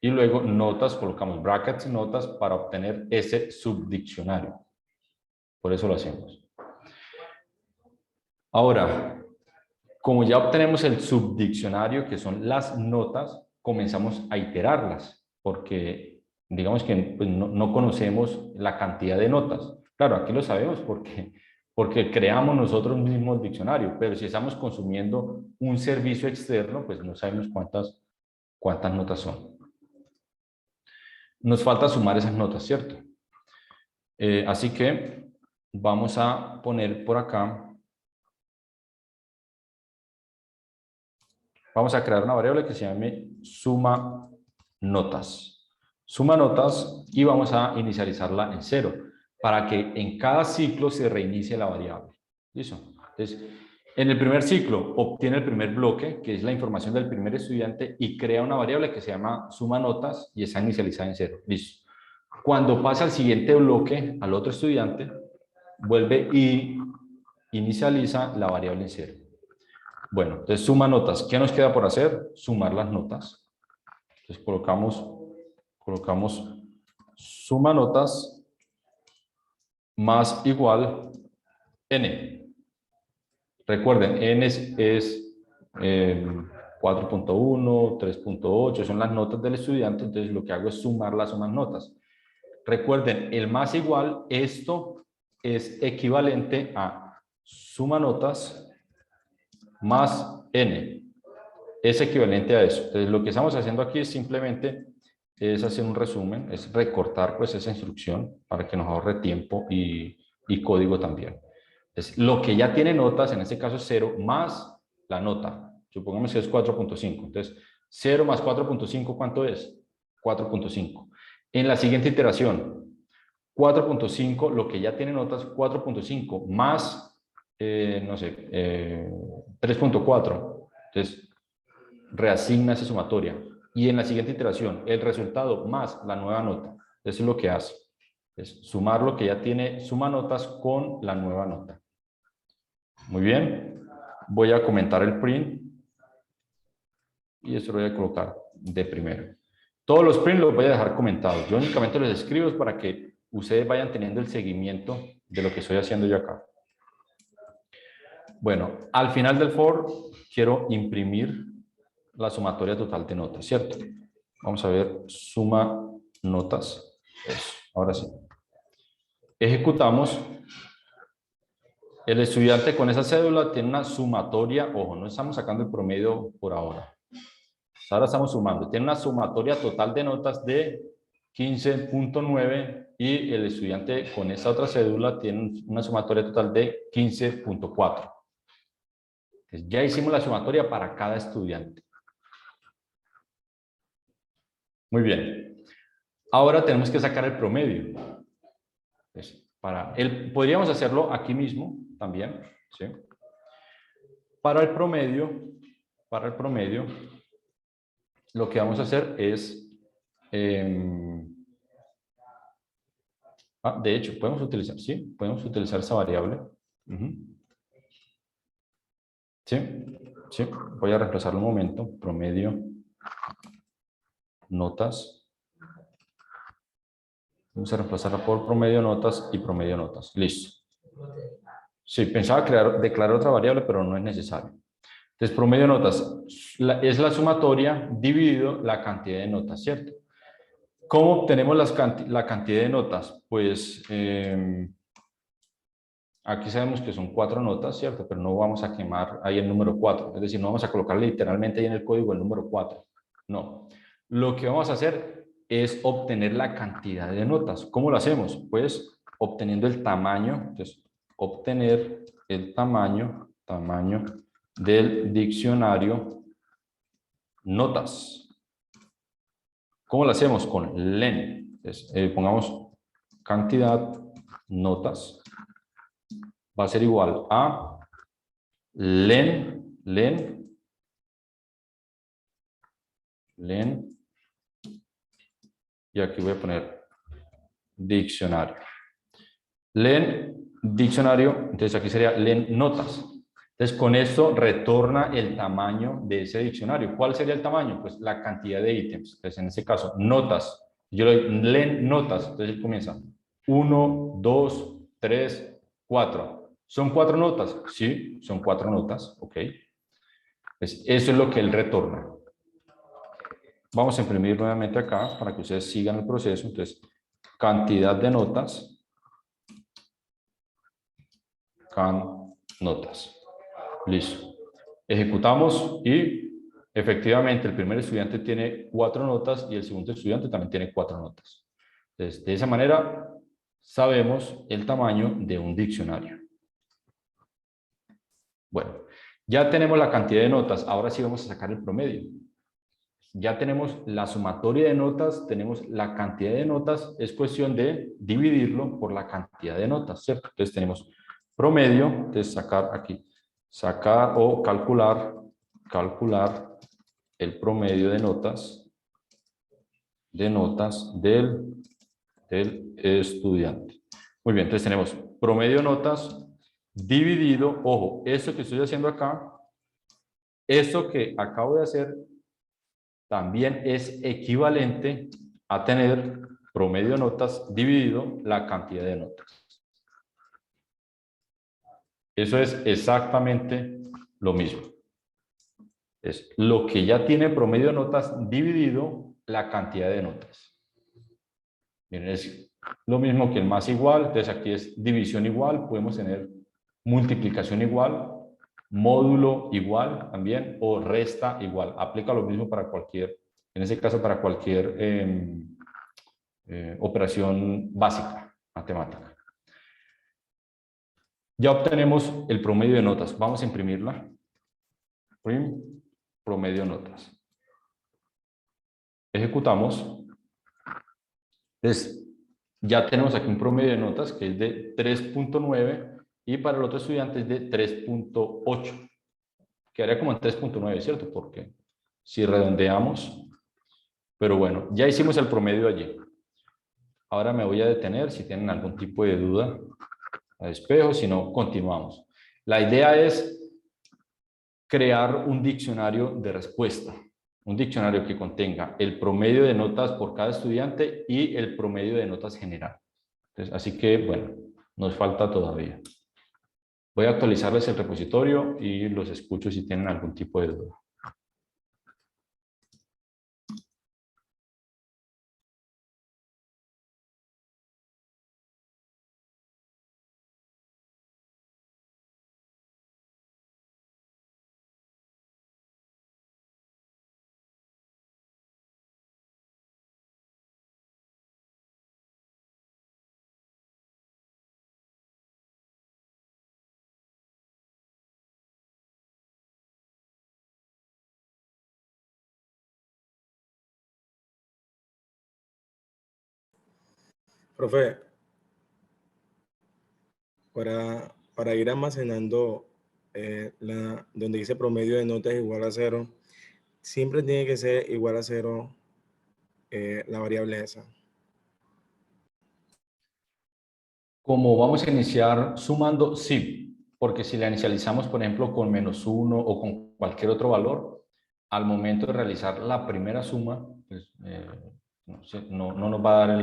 Y luego notas, colocamos brackets y notas para obtener ese subdiccionario. Por eso lo hacemos. Ahora, como ya obtenemos el subdiccionario, que son las notas, comenzamos a iterarlas, porque digamos que pues, no conocemos la cantidad de notas. Claro, aquí lo sabemos porque creamos nosotros mismos el diccionario, pero si estamos consumiendo un servicio externo, pues no sabemos cuántas notas son. Nos falta sumar esas notas, ¿cierto? Así que vamos a poner por acá, vamos a crear una variable que se llame suma notas. Suma notas y vamos a inicializarla en 0 para que en cada ciclo se reinicie la variable. ¿Listo? Entonces, en el primer ciclo obtiene el primer bloque, que es la información del primer estudiante, y crea una variable que se llama suma notas y está inicializada en 0. Listo. Cuando pasa al siguiente bloque, al otro estudiante, vuelve y inicializa la variable en 0. Bueno, entonces suma notas. ¿Qué nos queda por hacer? Sumar las notas. Entonces colocamos suma notas más igual n. Recuerden, n es 4.1, 3.8, son las notas del estudiante, entonces lo que hago es sumar las notas. Recuerden, el más igual, esto es equivalente a suma notas más n. Es equivalente a eso. Entonces, lo que estamos haciendo aquí es simplemente hacer un resumen, es recortar pues esa instrucción para que nos ahorre tiempo y código también. Entonces, lo que ya tiene notas, en este caso es 0, más la nota. Supongamos que es 4.5. Entonces, 0 más 4.5, ¿cuánto es? 4.5. En la siguiente iteración, 4.5, lo que ya tiene notas, 4.5 más, no sé, 3.4. Entonces, reasigna esa sumatoria. Y en la siguiente iteración, el resultado más la nueva nota. Eso es lo que hace. Es sumar lo que ya tiene suma notas con la nueva nota. Muy bien. Voy a comentar el print. Y esto lo voy a colocar de primero. Todos los prints los voy a dejar comentados. Yo únicamente los escribo para que ustedes vayan teniendo el seguimiento de lo que estoy haciendo yo acá. Bueno, al final del for quiero imprimir la sumatoria total de notas, ¿cierto? Vamos a ver, suma notas. Eso, ahora sí. Ejecutamos. El estudiante con esa cédula tiene una sumatoria, ojo, no estamos sacando el promedio por ahora. Ahora estamos sumando. Tiene una sumatoria total de notas de 15.9 y el estudiante con esa otra cédula tiene una sumatoria total de 15.4. Ya hicimos la sumatoria para cada estudiante. Muy bien. Ahora tenemos que sacar el promedio. Podríamos hacerlo aquí mismo también. ¿Sí? Para el promedio, lo que vamos a hacer es... de hecho, podemos utilizar, sí, podemos utilizar esa variable. Sí, sí, voy a reemplazarlo un momento. Promedio, notas. Vamos a reemplazarla por promedio notas y promedio notas. Listo. Sí, pensaba declarar otra variable, pero no es necesario. Entonces, promedio notas es la sumatoria dividido la cantidad de notas, ¿cierto? ¿Cómo obtenemos la cantidad de notas? Pues aquí sabemos que son 4 notas, ¿cierto? Pero no vamos a quemar ahí el número 4. Es decir, no vamos a colocar literalmente ahí en el código el número 4. No. Lo que vamos a hacer es obtener la cantidad de notas. ¿Cómo lo hacemos? Pues obteniendo el tamaño. Entonces, obtener el tamaño del diccionario notas. ¿Cómo lo hacemos? Con len. Entonces, pongamos cantidad notas. Va a ser igual a len, y aquí voy a poner diccionario. Len, diccionario, entonces aquí sería len notas. Entonces con esto retorna el tamaño de ese diccionario. ¿Cuál sería el tamaño? Pues la cantidad de ítems. Entonces en este caso, notas. Yo le doy len notas, entonces él comienza 1, 2, 3, 4. ¿Son 4 notas? Sí, son 4 notas, ok. Pues eso es lo que él retorna. Vamos a imprimir nuevamente acá para que ustedes sigan el proceso. Entonces, cantidad de notas, notas. Listo. Ejecutamos y efectivamente el primer estudiante tiene 4 notas y el segundo estudiante también tiene 4 notas. Entonces, de esa manera sabemos el tamaño de un diccionario. Bueno, ya tenemos la cantidad de notas, ahora sí vamos a sacar el promedio. Ya tenemos la sumatoria de notas, tenemos la cantidad de notas, es cuestión de dividirlo por la cantidad de notas, ¿cierto? Entonces tenemos promedio, entonces sacar aquí, sacar o calcular el promedio de notas del estudiante. Muy bien, entonces tenemos promedio de notas dividido, ojo, esto que estoy haciendo acá, esto que acabo de hacer también es equivalente a tener promedio de notas dividido la cantidad de notas. Eso es exactamente lo mismo. Es lo que ya tiene promedio de notas dividido la cantidad de notas. Miren, es lo mismo que el más igual, entonces aquí es división igual, podemos tener multiplicación igual, módulo igual también, o resta igual. Aplica lo mismo para cualquier, en ese caso para cualquier operación básica, matemática. Ya obtenemos el promedio de notas. Vamos a imprimirla. Promedio de notas. Ejecutamos. Entonces, ya tenemos aquí un promedio de notas que es de 3.9 y para el otro estudiante es de 3.8. Quedaría como en 3.9, ¿cierto? Porque si redondeamos, pero bueno, ya hicimos el promedio allí. Ahora me voy a detener si tienen algún tipo de duda a despejo, si no, continuamos. La idea es crear un diccionario de respuesta, un diccionario que contenga el promedio de notas por cada estudiante y el promedio de notas general. Entonces, así que, bueno, nos falta todavía. Voy a actualizarles el repositorio y los escucho si tienen algún tipo de duda. Profe, para ir almacenando donde dice promedio de notas igual a cero, siempre tiene que ser igual a cero la variable esa. Como vamos a iniciar sumando, sí, porque si la inicializamos, por ejemplo, con -1 o con cualquier otro valor, al momento de realizar la primera suma, pues, no nos va a dar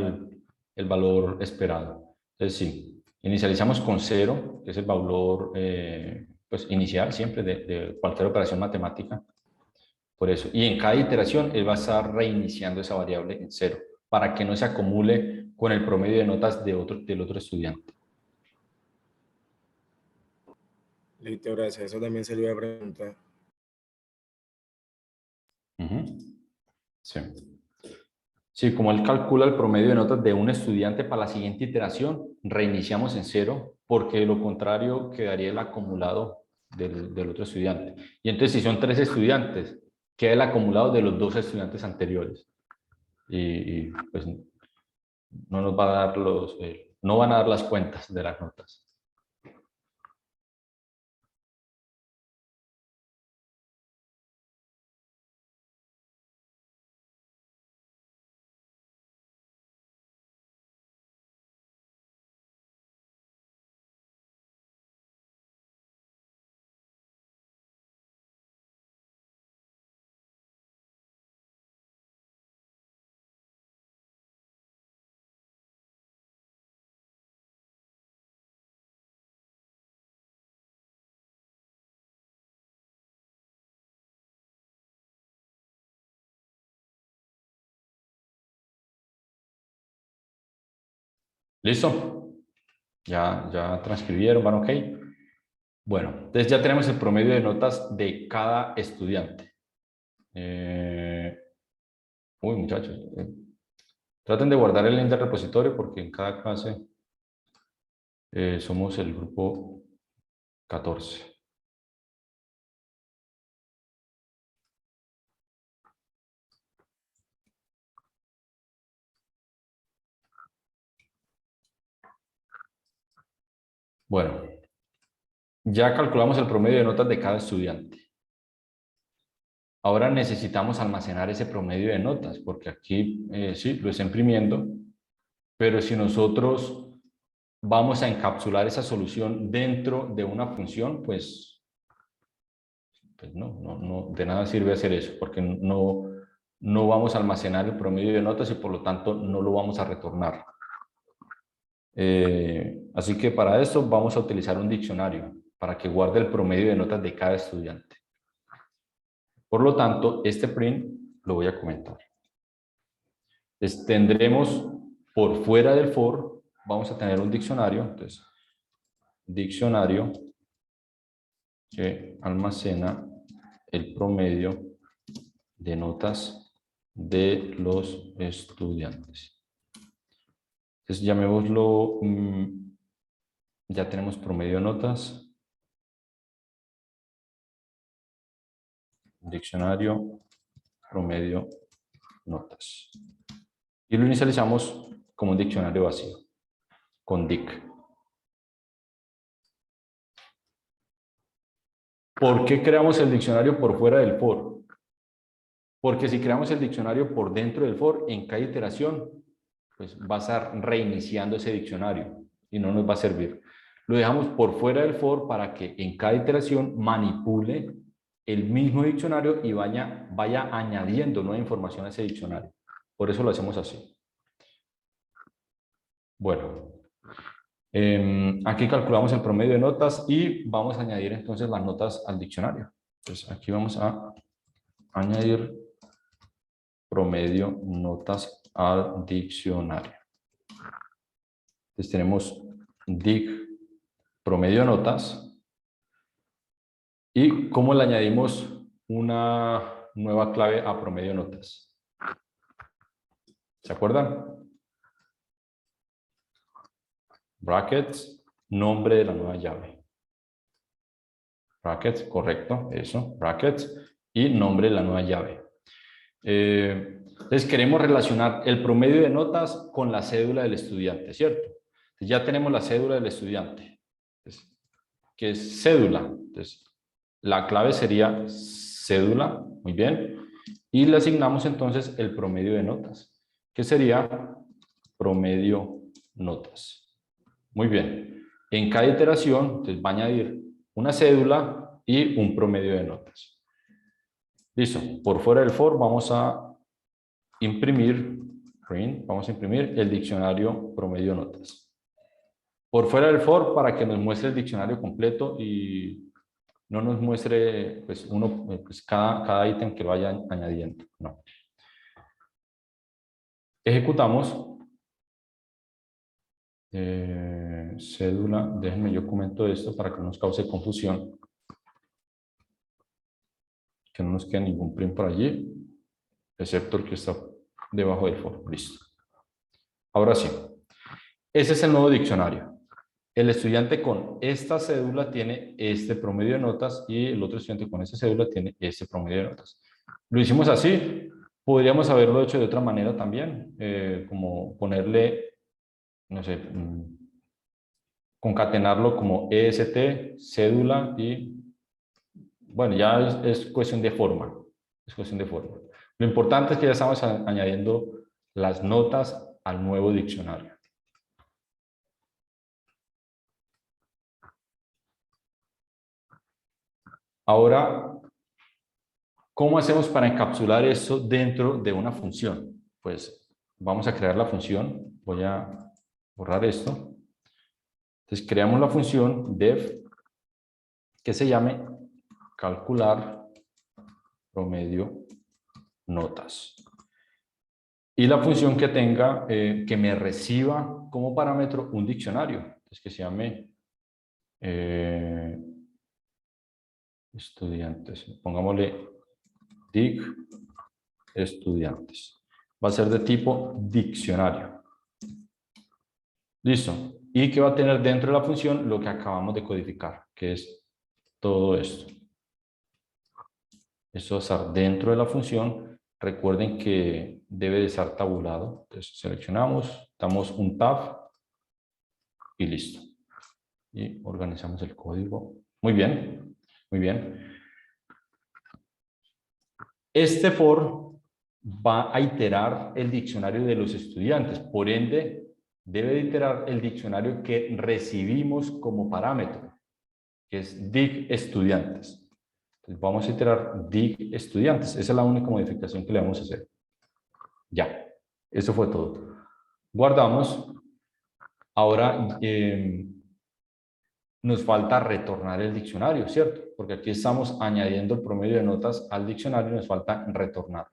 el valor esperado. Entonces, sí, inicializamos con 0, que es el valor pues, inicial siempre de cualquier operación matemática. Por eso, y en cada iteración él va a estar reiniciando esa variable en 0, para que no se acumule con el promedio de notas del otro estudiante. Listo, gracias. Eso también se le iba a preguntar. Sí. Sí, como él calcula el promedio de notas de un estudiante para la siguiente iteración, reiniciamos en 0, porque de lo contrario quedaría el acumulado del otro estudiante. Y entonces, si son 3 estudiantes, queda el acumulado de los 2 estudiantes anteriores. Y pues no nos va a dar no van a dar las cuentas de las notas. ¿Listo? Ya transcribieron, ¿van ok? Bueno, entonces ya tenemos el promedio de notas de cada estudiante. Muchachos, traten de guardar el link del repositorio porque en cada clase somos el grupo 14. Bueno, ya calculamos el promedio de notas de cada estudiante. Ahora necesitamos almacenar ese promedio de notas, porque aquí sí, lo está imprimiendo, pero si nosotros vamos a encapsular esa solución dentro de una función, pues no, de nada sirve hacer eso, porque no vamos a almacenar el promedio de notas y por lo tanto no lo vamos a retornar. Así que para esto vamos a utilizar un diccionario para que guarde el promedio de notas de cada estudiante. Por lo tanto, este print lo voy a comentar. Entonces, tendremos por fuera del for, vamos a tener un diccionario. Entonces, diccionario que almacena el promedio de notas de los estudiantes. Entonces, llamémoslo, ya tenemos promedio de notas. Diccionario promedio notas. Y lo inicializamos como un diccionario vacío, con dic. ¿Por qué creamos el diccionario por fuera del for? Porque si creamos el diccionario por dentro del for, en cada iteración, pues va a estar reiniciando ese diccionario y no nos va a servir. Lo dejamos por fuera del for para que en cada iteración manipule el mismo diccionario y vaya añadiendo nueva información a ese diccionario. Por eso lo hacemos así. Bueno, aquí calculamos el promedio de notas y vamos a añadir entonces las notas al diccionario. Entonces aquí vamos a añadir promedio notas al diccionario. Entonces tenemos dic promedio notas y cómo le añadimos una nueva clave a promedio notas. ¿Se acuerdan? Brackets, nombre de la nueva llave. Brackets, correcto, eso, brackets y nombre de la nueva llave. Entonces queremos relacionar el promedio de notas con la cédula del estudiante, ¿cierto? Entonces, ya tenemos la cédula del estudiante. Entonces, ¿qué es cédula? Entonces, la clave sería cédula, muy bien, y le asignamos entonces el promedio de notas, que sería promedio notas. Muy bien. En cada iteración, entonces va a añadir una cédula y un promedio de notas. Listo. Por fuera del for vamos a imprimir, vamos a imprimir el diccionario promedio notas. Por fuera del for para que nos muestre el diccionario completo y no nos muestre pues, cada ítem que vaya añadiendo. No. Ejecutamos. Cédula, déjenme yo comento esto para que no nos cause confusión. Que no nos quede ningún print por allí, excepto el que está debajo del for. Listo. Ahora sí. Ese es el nuevo diccionario. El estudiante con esta cédula tiene este promedio de notas y el otro estudiante con esta cédula tiene este promedio de notas. Lo hicimos así. Podríamos haberlo hecho de otra manera también, como ponerle, no sé, concatenarlo como EST, cédula y, bueno, ya es cuestión de forma. Es cuestión de forma. Lo importante es que ya estamos añadiendo las notas al nuevo diccionario. Ahora, ¿cómo hacemos para encapsular eso dentro de una función? Pues vamos a crear la función. Voy a borrar esto. Entonces creamos la función def que se llame calcular promedio notas. Y la función que tenga, que me reciba como parámetro un diccionario. Entonces, que se llame estudiantes. Pongámosle dic estudiantes. Va a ser de tipo diccionario. Listo. Y que va a tener dentro de la función lo que acabamos de codificar, que es todo esto. Esto va a estar dentro de la función. Recuerden que debe de estar tabulado. Entonces seleccionamos, damos un tab y listo. Y organizamos el código. Muy bien, muy bien. Este for va a iterar el diccionario de los estudiantes. Por ende, debe de iterar el diccionario que recibimos como parámetro, que es dic estudiantes. Entonces vamos a iterar dic estudiantes. Esa es la única modificación que le vamos a hacer. Ya, eso fue todo. Guardamos. Ahora nos falta retornar el diccionario, ¿cierto? Porque aquí estamos añadiendo el promedio de notas al diccionario y nos falta retornar.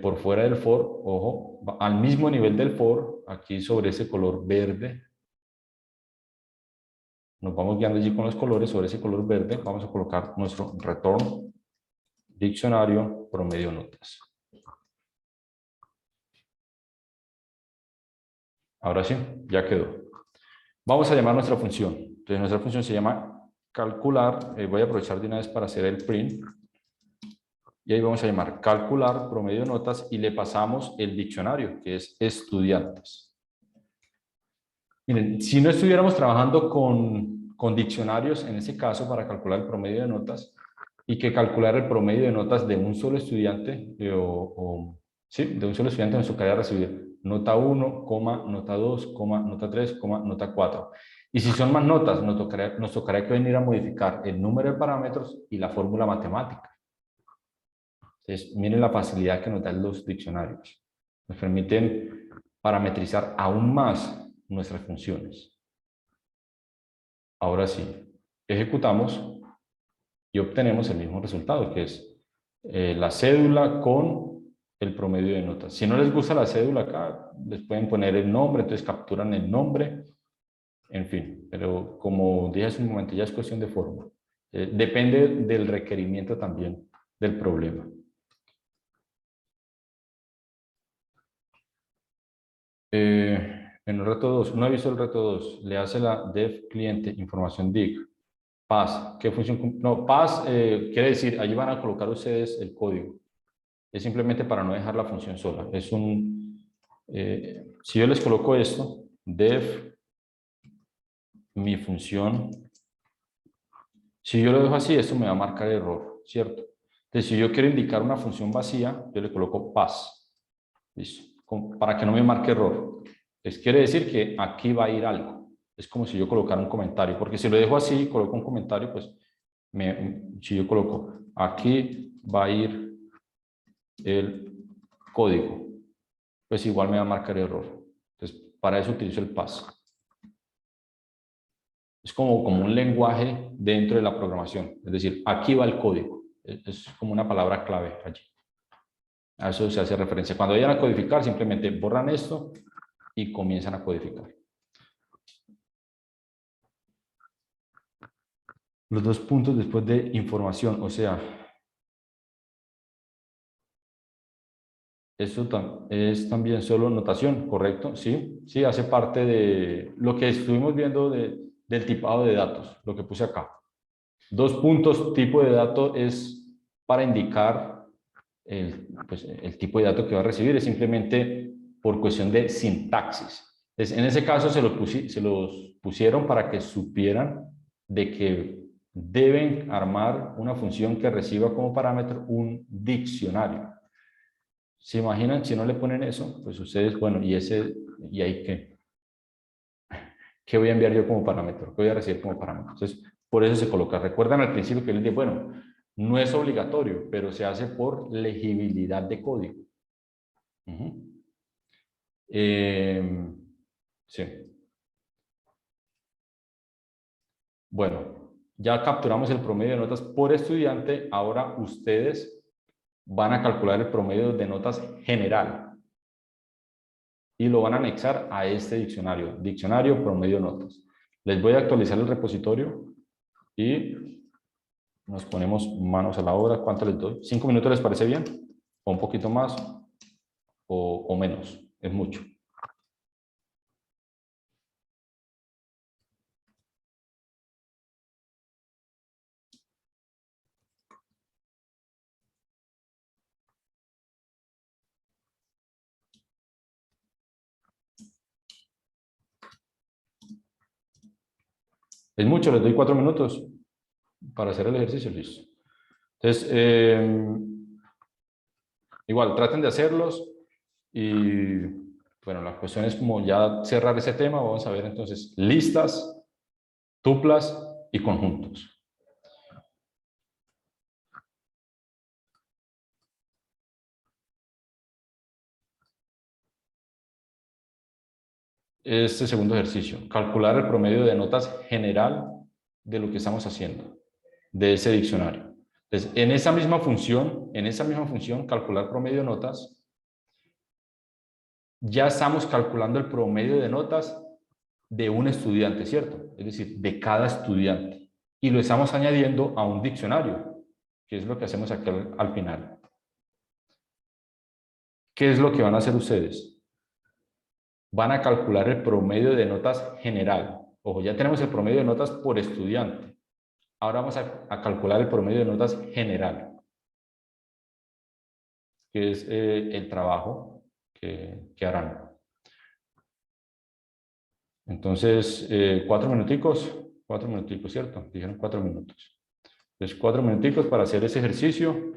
Por fuera del for, ojo, al mismo nivel del for, aquí sobre ese color verde, nos vamos guiando allí con los colores, sobre ese color verde vamos a colocar nuestro return diccionario promedio notas. Ahora sí, ya quedó. Vamos a llamar nuestra función. Entonces nuestra función se llama calcular, voy a aprovechar de una vez para hacer el print, y ahí vamos a llamar calcular promedio de notas y le pasamos el diccionario, que es estudiantes. Miren, si no estuviéramos trabajando con diccionarios, en ese caso, para calcular el promedio de notas, y que calcular el promedio de notas de un solo estudiante, sí, de un solo estudiante nos tocaría recibir nota 1, nota 2, nota 3, nota 4. Y si son más notas, nos tocaría que venir a modificar el número de parámetros y la fórmula matemática. Entonces, miren la facilidad que nos dan los diccionarios. Nos permiten parametrizar aún más nuestras funciones. Ahora sí, ejecutamos y obtenemos el mismo resultado, que es la cédula con el promedio de notas. Si no les gusta la cédula acá, les pueden poner el nombre, entonces capturan el nombre, en fin. Pero como dije hace un momento, ya es cuestión de forma. Depende del requerimiento también del problema. En el reto 2, no he visto el reto 2, le hace la def cliente información dig, pass, ¿qué función? No, pass quiere decir, allí van a colocar ustedes el código, es simplemente para no dejar la función sola, es si yo les coloco esto, def, mi función, si yo lo dejo así, esto me va a marcar error, ¿cierto? Entonces, si yo quiero indicar una función vacía, yo le coloco pass, listo, para que no me marque error. Les quiere decir que aquí va a ir algo. Es como si yo colocara un comentario, porque si lo dejo así, coloco un comentario, pues si yo coloco aquí va a ir el código, pues igual me va a marcar error. Entonces, para eso utilizo el pass. Es como un lenguaje dentro de la programación. Es decir, aquí va el código. Es como una palabra clave allí. A eso se hace referencia. Cuando vayan a codificar, simplemente borran esto y comienzan a codificar. Los dos puntos después de información, o sea, esto es también solo notación, ¿correcto? Sí, sí, hace parte de lo que estuvimos viendo del tipado de datos, lo que puse acá. Dos puntos, tipo de dato es para indicar el tipo de dato que va a recibir, es simplemente por cuestión de sintaxis. Entonces, en ese caso se los pusieron para que supieran de que deben armar una función que reciba como parámetro un diccionario. ¿Se imaginan si no le ponen eso? Pues ustedes, bueno, ¿y ahí qué? ¿Qué voy a enviar yo como parámetro? ¿Qué voy a recibir como parámetro? Entonces, por eso se coloca. Recuerdan al principio que les dije, bueno, no es obligatorio, pero se hace por legibilidad de código. Sí. Bueno, ya capturamos el promedio de notas por estudiante. Ahora ustedes van a calcular el promedio de notas general y lo van a anexar a este diccionario, diccionario promedio notas. Les voy a actualizar el repositorio y nos ponemos manos a la obra. ¿Cuánto les doy? ¿5 minutos les parece bien? ¿O un poquito más? ¿O menos? Es mucho. Es mucho, les doy 4 minutos para hacer el ejercicio, listo. Entonces, igual, traten de hacerlos y, bueno, la cuestión es como ya cerrar ese tema. Vamos a ver entonces listas, tuplas y conjuntos. Este segundo ejercicio, calcular el promedio de notas general de lo que estamos haciendo, de ese diccionario. Entonces, en esa misma función, calcular promedio de notas, ya estamos calculando el promedio de notas de un estudiante, ¿cierto? Es decir, de cada estudiante. Y lo estamos añadiendo a un diccionario, que es lo que hacemos aquí al final. ¿Qué es lo que van a hacer ustedes? Van a calcular el promedio de notas general. Ojo, ya tenemos el promedio de notas por estudiante. Ahora vamos a calcular el promedio de notas general, que es el trabajo que harán. Entonces, 4 minuticos, ¿cierto? Dijeron 4 minutos. Entonces, 4 minuticos para hacer ese ejercicio.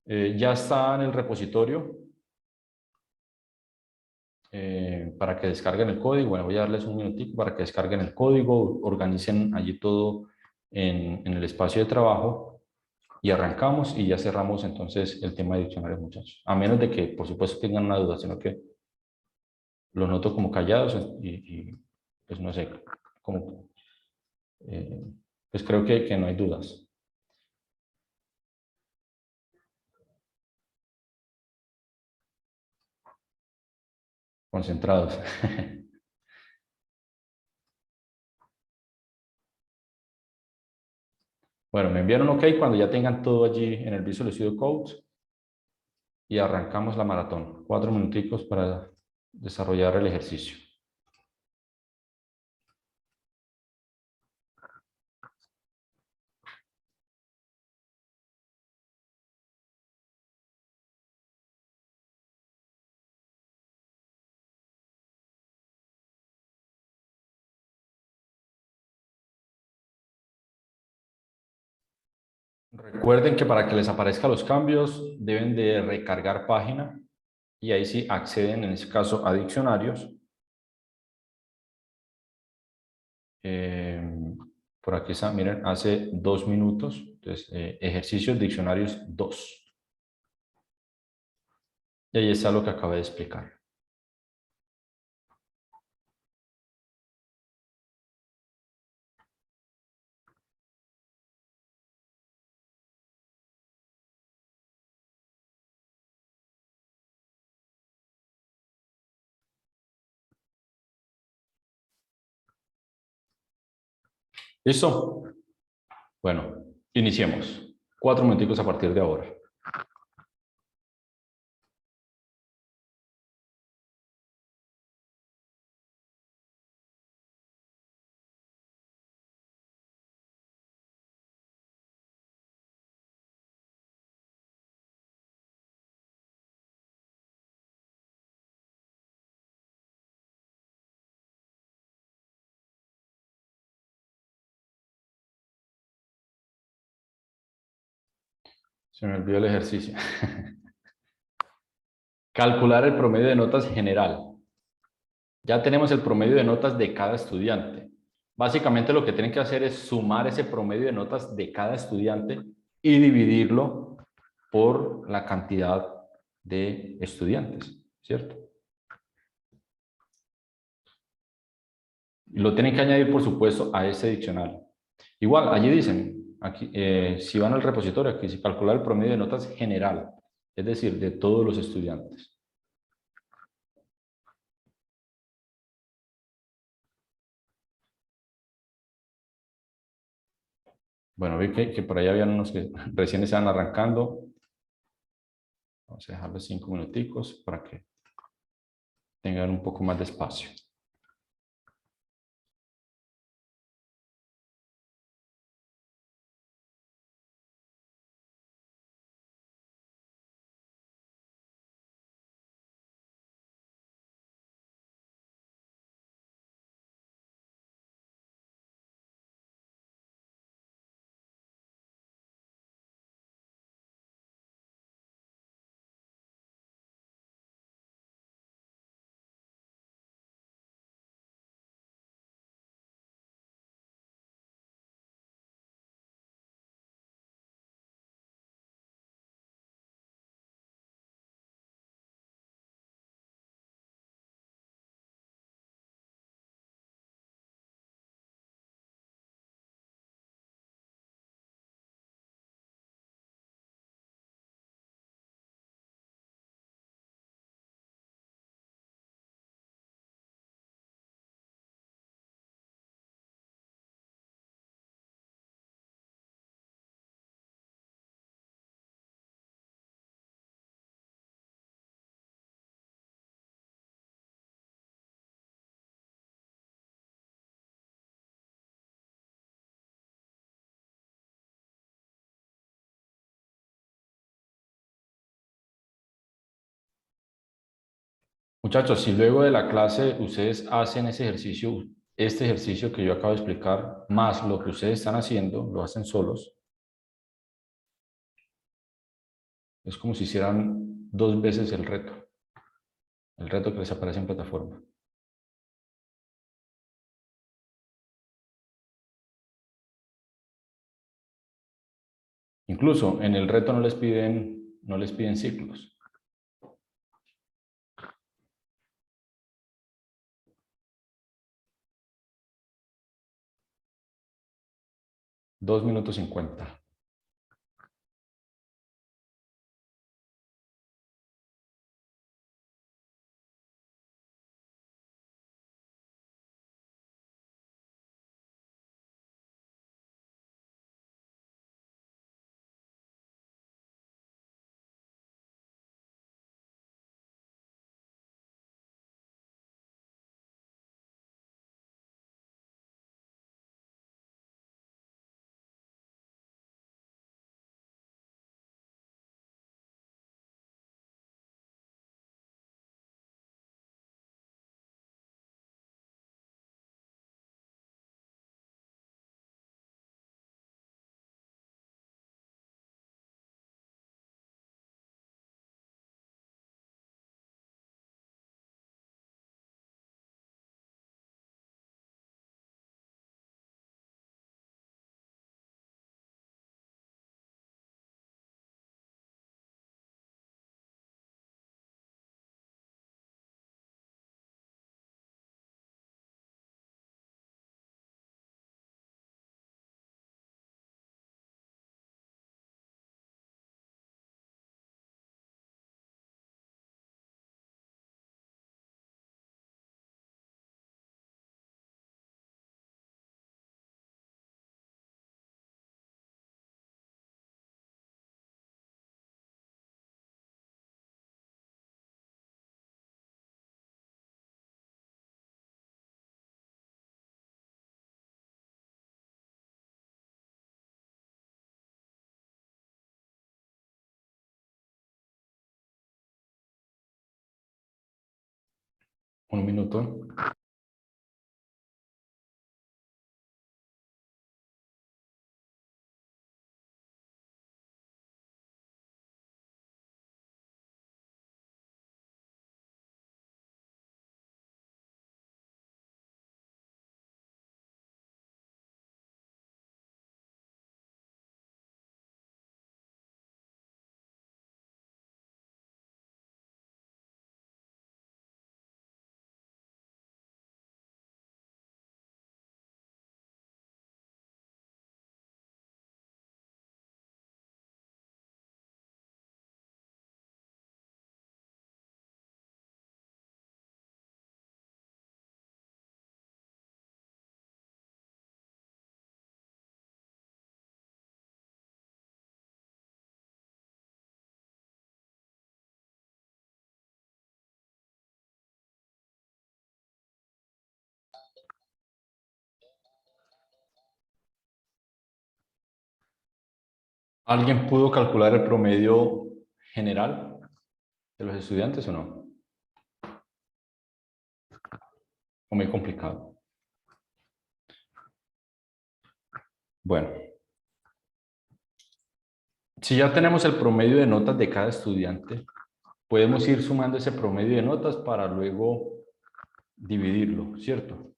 Ya está en el repositorio para que descarguen el código. Bueno, voy a darles un minutico para que descarguen el código, organicen allí todo en el espacio de trabajo y arrancamos y ya cerramos entonces el tema de diccionarios, muchachos. A menos de que, por supuesto, tengan una duda, sino que los noto como callados pues no sé, como, eh, pues creo que no hay dudas. Concentrados. Bueno, me enviaron OK cuando ya tengan todo allí en el Visual Studio Code y arrancamos la maratón. 4 minuticos para desarrollar el ejercicio. Recuerden que para que les aparezcan los cambios deben de recargar página y ahí sí acceden en este caso a diccionarios. Por aquí está, miren, hace 2 minutos. Entonces, ejercicios diccionarios 2. Y ahí está lo que acabé de explicar. ¿Listo? Bueno, iniciemos. 4 minuticos a partir de ahora. Se me olvidó el ejercicio. Calcular el promedio de notas general. Ya tenemos el promedio de notas de cada estudiante. Básicamente lo que tienen que hacer es sumar ese promedio de notas de cada estudiante y dividirlo por la cantidad de estudiantes, ¿cierto? Y lo tienen que añadir, por supuesto, a ese diccionario. Igual, allí dicen, aquí, si van al repositorio, aquí se calcula el promedio de notas general, es decir, de todos los estudiantes. Bueno, vi que por ahí habían unos que recién estaban arrancando. Vamos a dejarlos 5 minuticos para que tengan un poco más de espacio. Muchachos, si luego de la clase ustedes hacen ese ejercicio, este ejercicio que yo acabo de explicar, más lo que ustedes están haciendo, lo hacen solos, es como si hicieran 2 veces el reto que les aparece en plataforma. Incluso en el reto no les piden ciclos. Dos minutos 50. Un minuto. ¿Alguien pudo calcular el promedio general de los estudiantes o no? ¿O muy complicado? Bueno, si ya tenemos el promedio de notas de cada estudiante, podemos ir sumando ese promedio de notas para luego dividirlo, ¿cierto?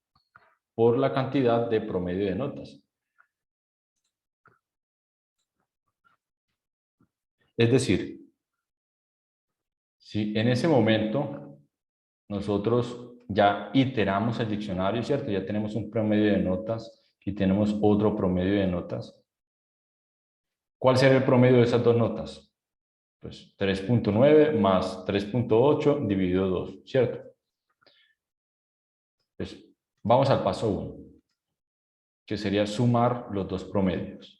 Por la cantidad de promedio de notas. Es decir, si en ese momento nosotros ya iteramos el diccionario, ¿cierto? Ya tenemos un promedio de notas y tenemos otro promedio de notas. ¿Cuál será el promedio de esas dos notas? Pues 3.9 más 3.8 dividido 2, ¿cierto? Pues vamos al paso 1, que sería sumar los dos promedios.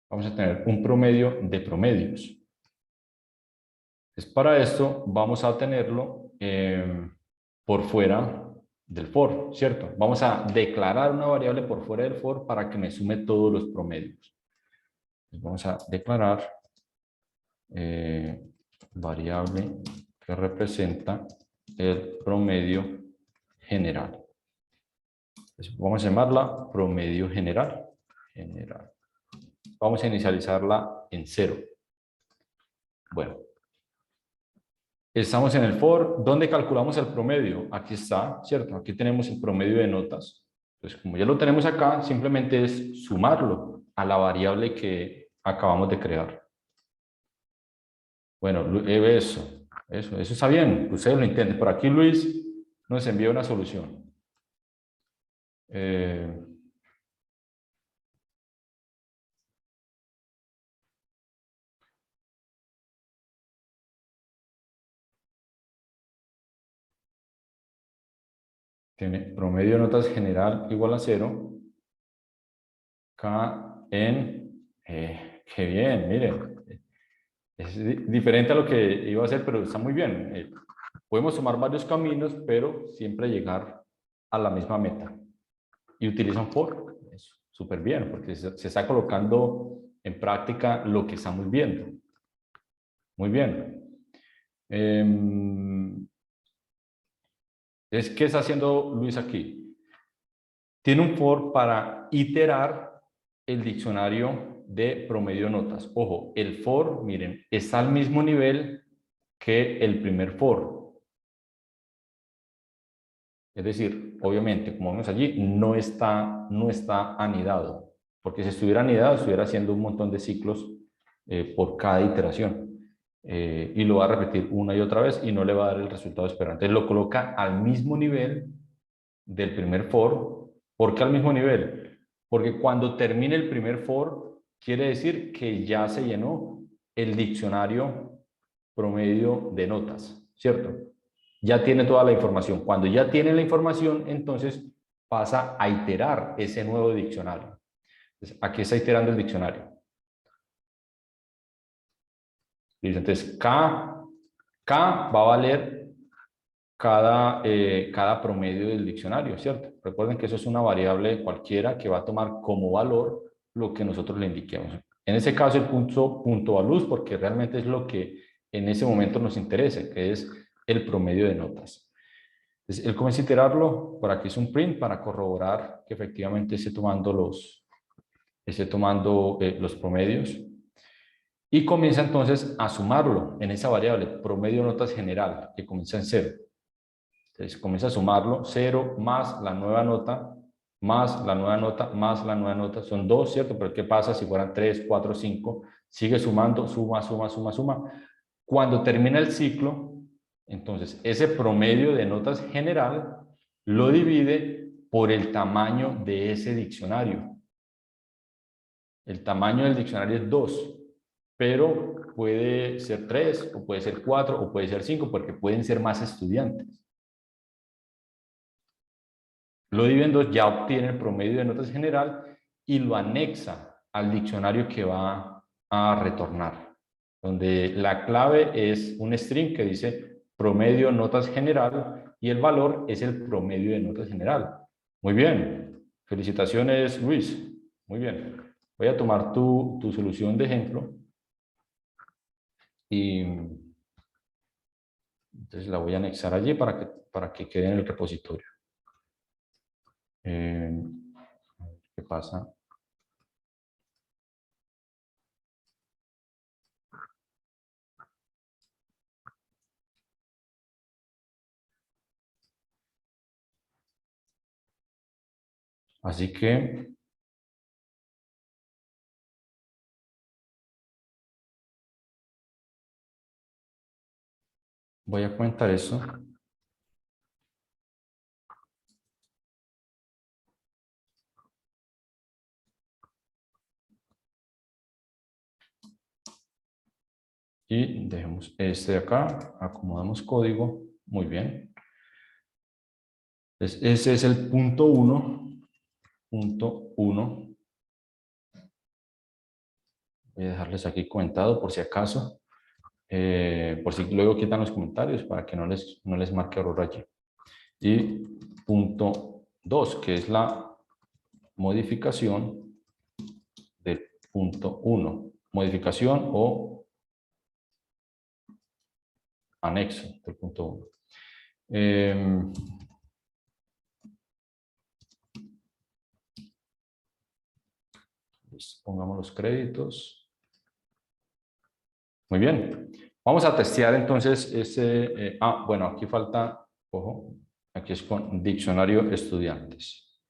Vamos a tener un promedio de promedios. Para esto vamos a tenerlo por fuera del for, ¿cierto? Vamos a declarar una variable por fuera del for para que me sume todos los promedios. Vamos a declarar variable que representa el promedio general. Entonces, vamos a llamarla promedio general. Vamos a inicializarla en 0. Bueno, estamos en el for. ¿Dónde calculamos el promedio? Aquí está, ¿cierto? Aquí tenemos el promedio de notas. Entonces, como ya lo tenemos acá, simplemente es sumarlo a la variable que acabamos de crear. Bueno, eso está bien. Ustedes lo intenten. Por aquí Luis nos envía una solución. Tiene promedio de notas general igual a 0. K en... qué bien, miren. Es diferente a lo que iba a hacer, pero está muy bien. Podemos tomar varios caminos, pero siempre llegar a la misma meta. Y utilizan for. Eso, súper bien, porque se está colocando en práctica lo que estamos viendo. Muy bien. ¿Qué está haciendo Luis aquí? Tiene un for para iterar el diccionario de promedio de notas. Ojo, el for, miren, está al mismo nivel que el primer for. Es decir, obviamente, como vemos allí, no está anidado, porque si estuviera anidado, estuviera haciendo un montón de ciclos por cada iteración. Y lo va a repetir una y otra vez y no le va a dar el resultado esperado. Entonces lo coloca al mismo nivel del primer for. ¿Por qué al mismo nivel? Porque cuando termine el primer for, quiere decir que ya se llenó el diccionario promedio de notas, ¿cierto? Ya tiene toda la información. Cuando ya tiene la información, entonces pasa a iterar ese nuevo diccionario. Entonces, aquí está iterando el diccionario. Entonces, K va a valer cada promedio del diccionario, ¿cierto? Recuerden que eso es una variable cualquiera que va a tomar como valor lo que nosotros le indiquemos. En ese caso, el punto a luz, porque realmente es lo que en ese momento nos interesa, que es el promedio de notas. Entonces, él comienza a iterarlo, por aquí es un print para corroborar que efectivamente esté tomando los promedios. Y comienza entonces a sumarlo en esa variable, promedio de notas general, que comienza en 0. Entonces comienza a sumarlo, 0 más la nueva nota, más la nueva nota, más la nueva nota. Son 2, ¿cierto? Pero ¿qué pasa si fueran 3, 4, 5? Sigue sumando, suma. Cuando termina el ciclo, entonces ese promedio de notas general lo divide por el tamaño de ese diccionario. El tamaño del diccionario es 2, pero puede ser 3, o puede ser 4, o puede ser 5, porque pueden ser más estudiantes. Lo divide en 2, ya obtiene el promedio de notas general y lo anexa al diccionario que va a retornar, donde la clave es un string que dice promedio notas general y el valor es el promedio de notas general. Muy bien. Felicitaciones, Luis. Muy bien. Voy a tomar tu solución de ejemplo y entonces la voy a anexar allí para que quede en el repositorio. ¿Qué pasa? Así que voy a comentar eso. Y dejemos este de acá, acomodamos código, muy bien. Entonces, ese es el punto 1. Punto 1. Voy a dejarles aquí comentado por si acaso, por si luego quitan los comentarios para que no les marque error allí. Y punto 2, que es la modificación del punto 1. Modificación o anexo del punto 1. Pongamos los créditos. Muy bien. Vamos a testear entonces ese... bueno, aquí falta, ojo, aquí es con diccionario estudiantes.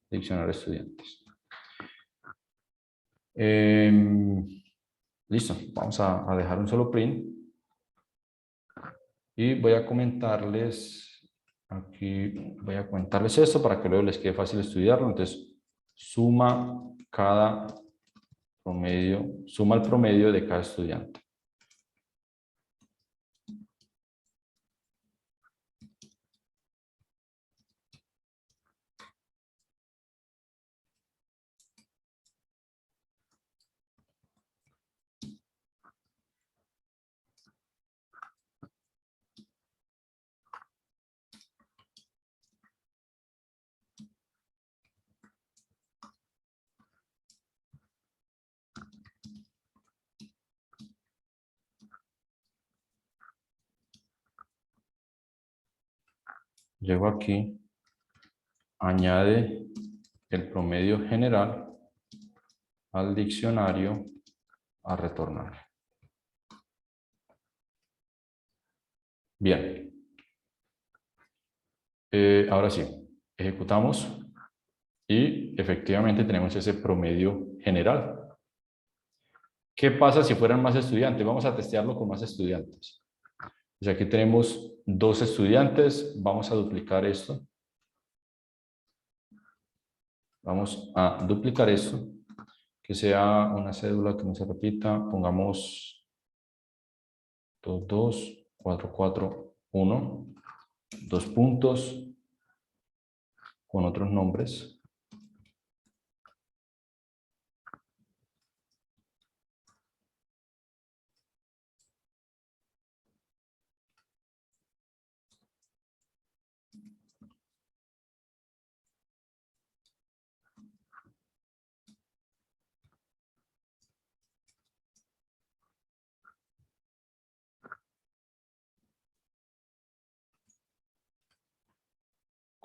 Diccionario estudiantes. Listo, vamos a dejar un solo print. Y voy a comentarles, aquí voy a comentarles esto para que luego les quede fácil estudiarlo. Entonces, suma el promedio de cada estudiante. Llego aquí, añade el promedio general al diccionario a retornar. Bien. Ahora sí, ejecutamos y efectivamente tenemos ese promedio general. ¿Qué pasa si fueran más estudiantes? Vamos a testearlo con más estudiantes. Pues aquí tenemos 2 estudiantes, vamos a duplicar esto. Vamos a duplicar esto, que sea una cédula que no se repita, pongamos 22, 441, 2 puntos con otros nombres.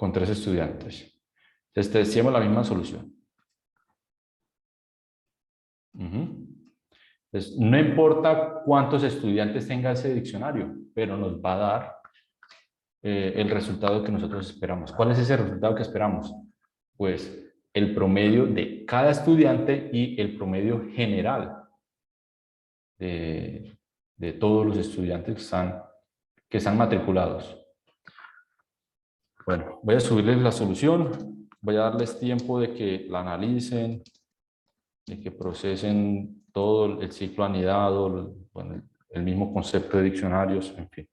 Con 3 estudiantes. Entonces, testeamos la misma solución. Entonces, no importa cuántos estudiantes tenga ese diccionario, pero nos va a dar el resultado que nosotros esperamos. ¿Cuál es ese resultado que esperamos? Pues el promedio de cada estudiante y el promedio general de todos los estudiantes que están matriculados. Bueno, voy a subirles la solución, voy a darles tiempo de que la analicen, de que procesen todo el ciclo anidado, bueno, el mismo concepto de diccionarios, en fin.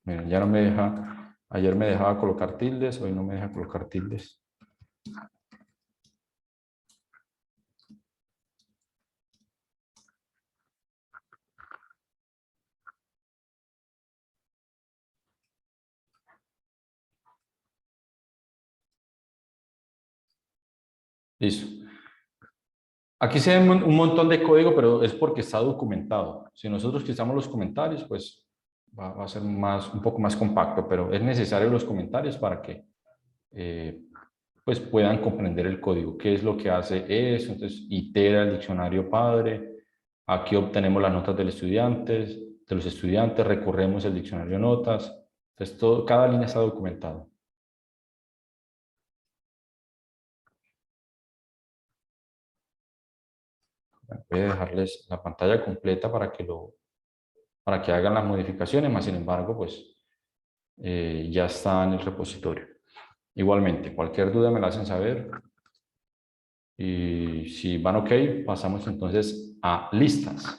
Miren, ya no me deja, ayer me dejaba colocar tildes, hoy no me deja colocar tildes. Listo. Aquí se ve un montón de código, pero es porque está documentado. Si nosotros quitamos los comentarios, pues va a ser un poco más compacto, pero es necesario los comentarios para que pues puedan comprender el código. ¿Qué es lo que hace eso? Entonces, itera el diccionario padre. Aquí obtenemos las notas de los estudiantes, recorremos el diccionario de notas. Entonces, cada línea está documentada. Voy a dejarles la pantalla completa para que hagan las modificaciones, más sin embargo, pues ya está en el repositorio. Igualmente, cualquier duda me la hacen saber. Y si van ok, pasamos entonces a listas.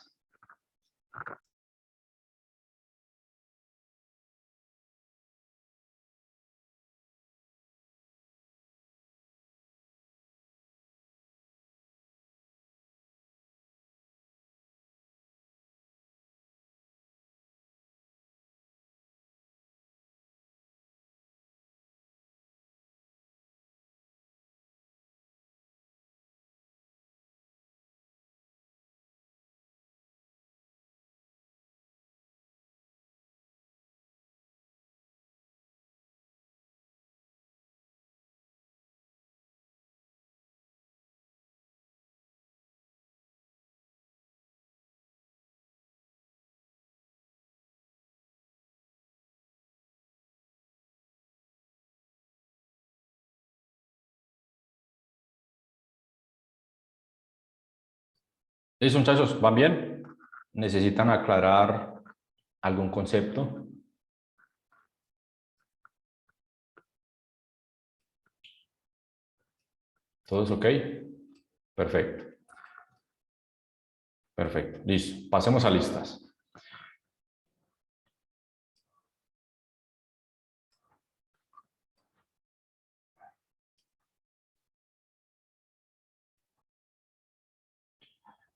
¿Listo, muchachos? ¿Van bien? ¿Necesitan aclarar algún concepto? ¿Todos ok? Perfecto. Perfecto. Listo. Pasemos a listas.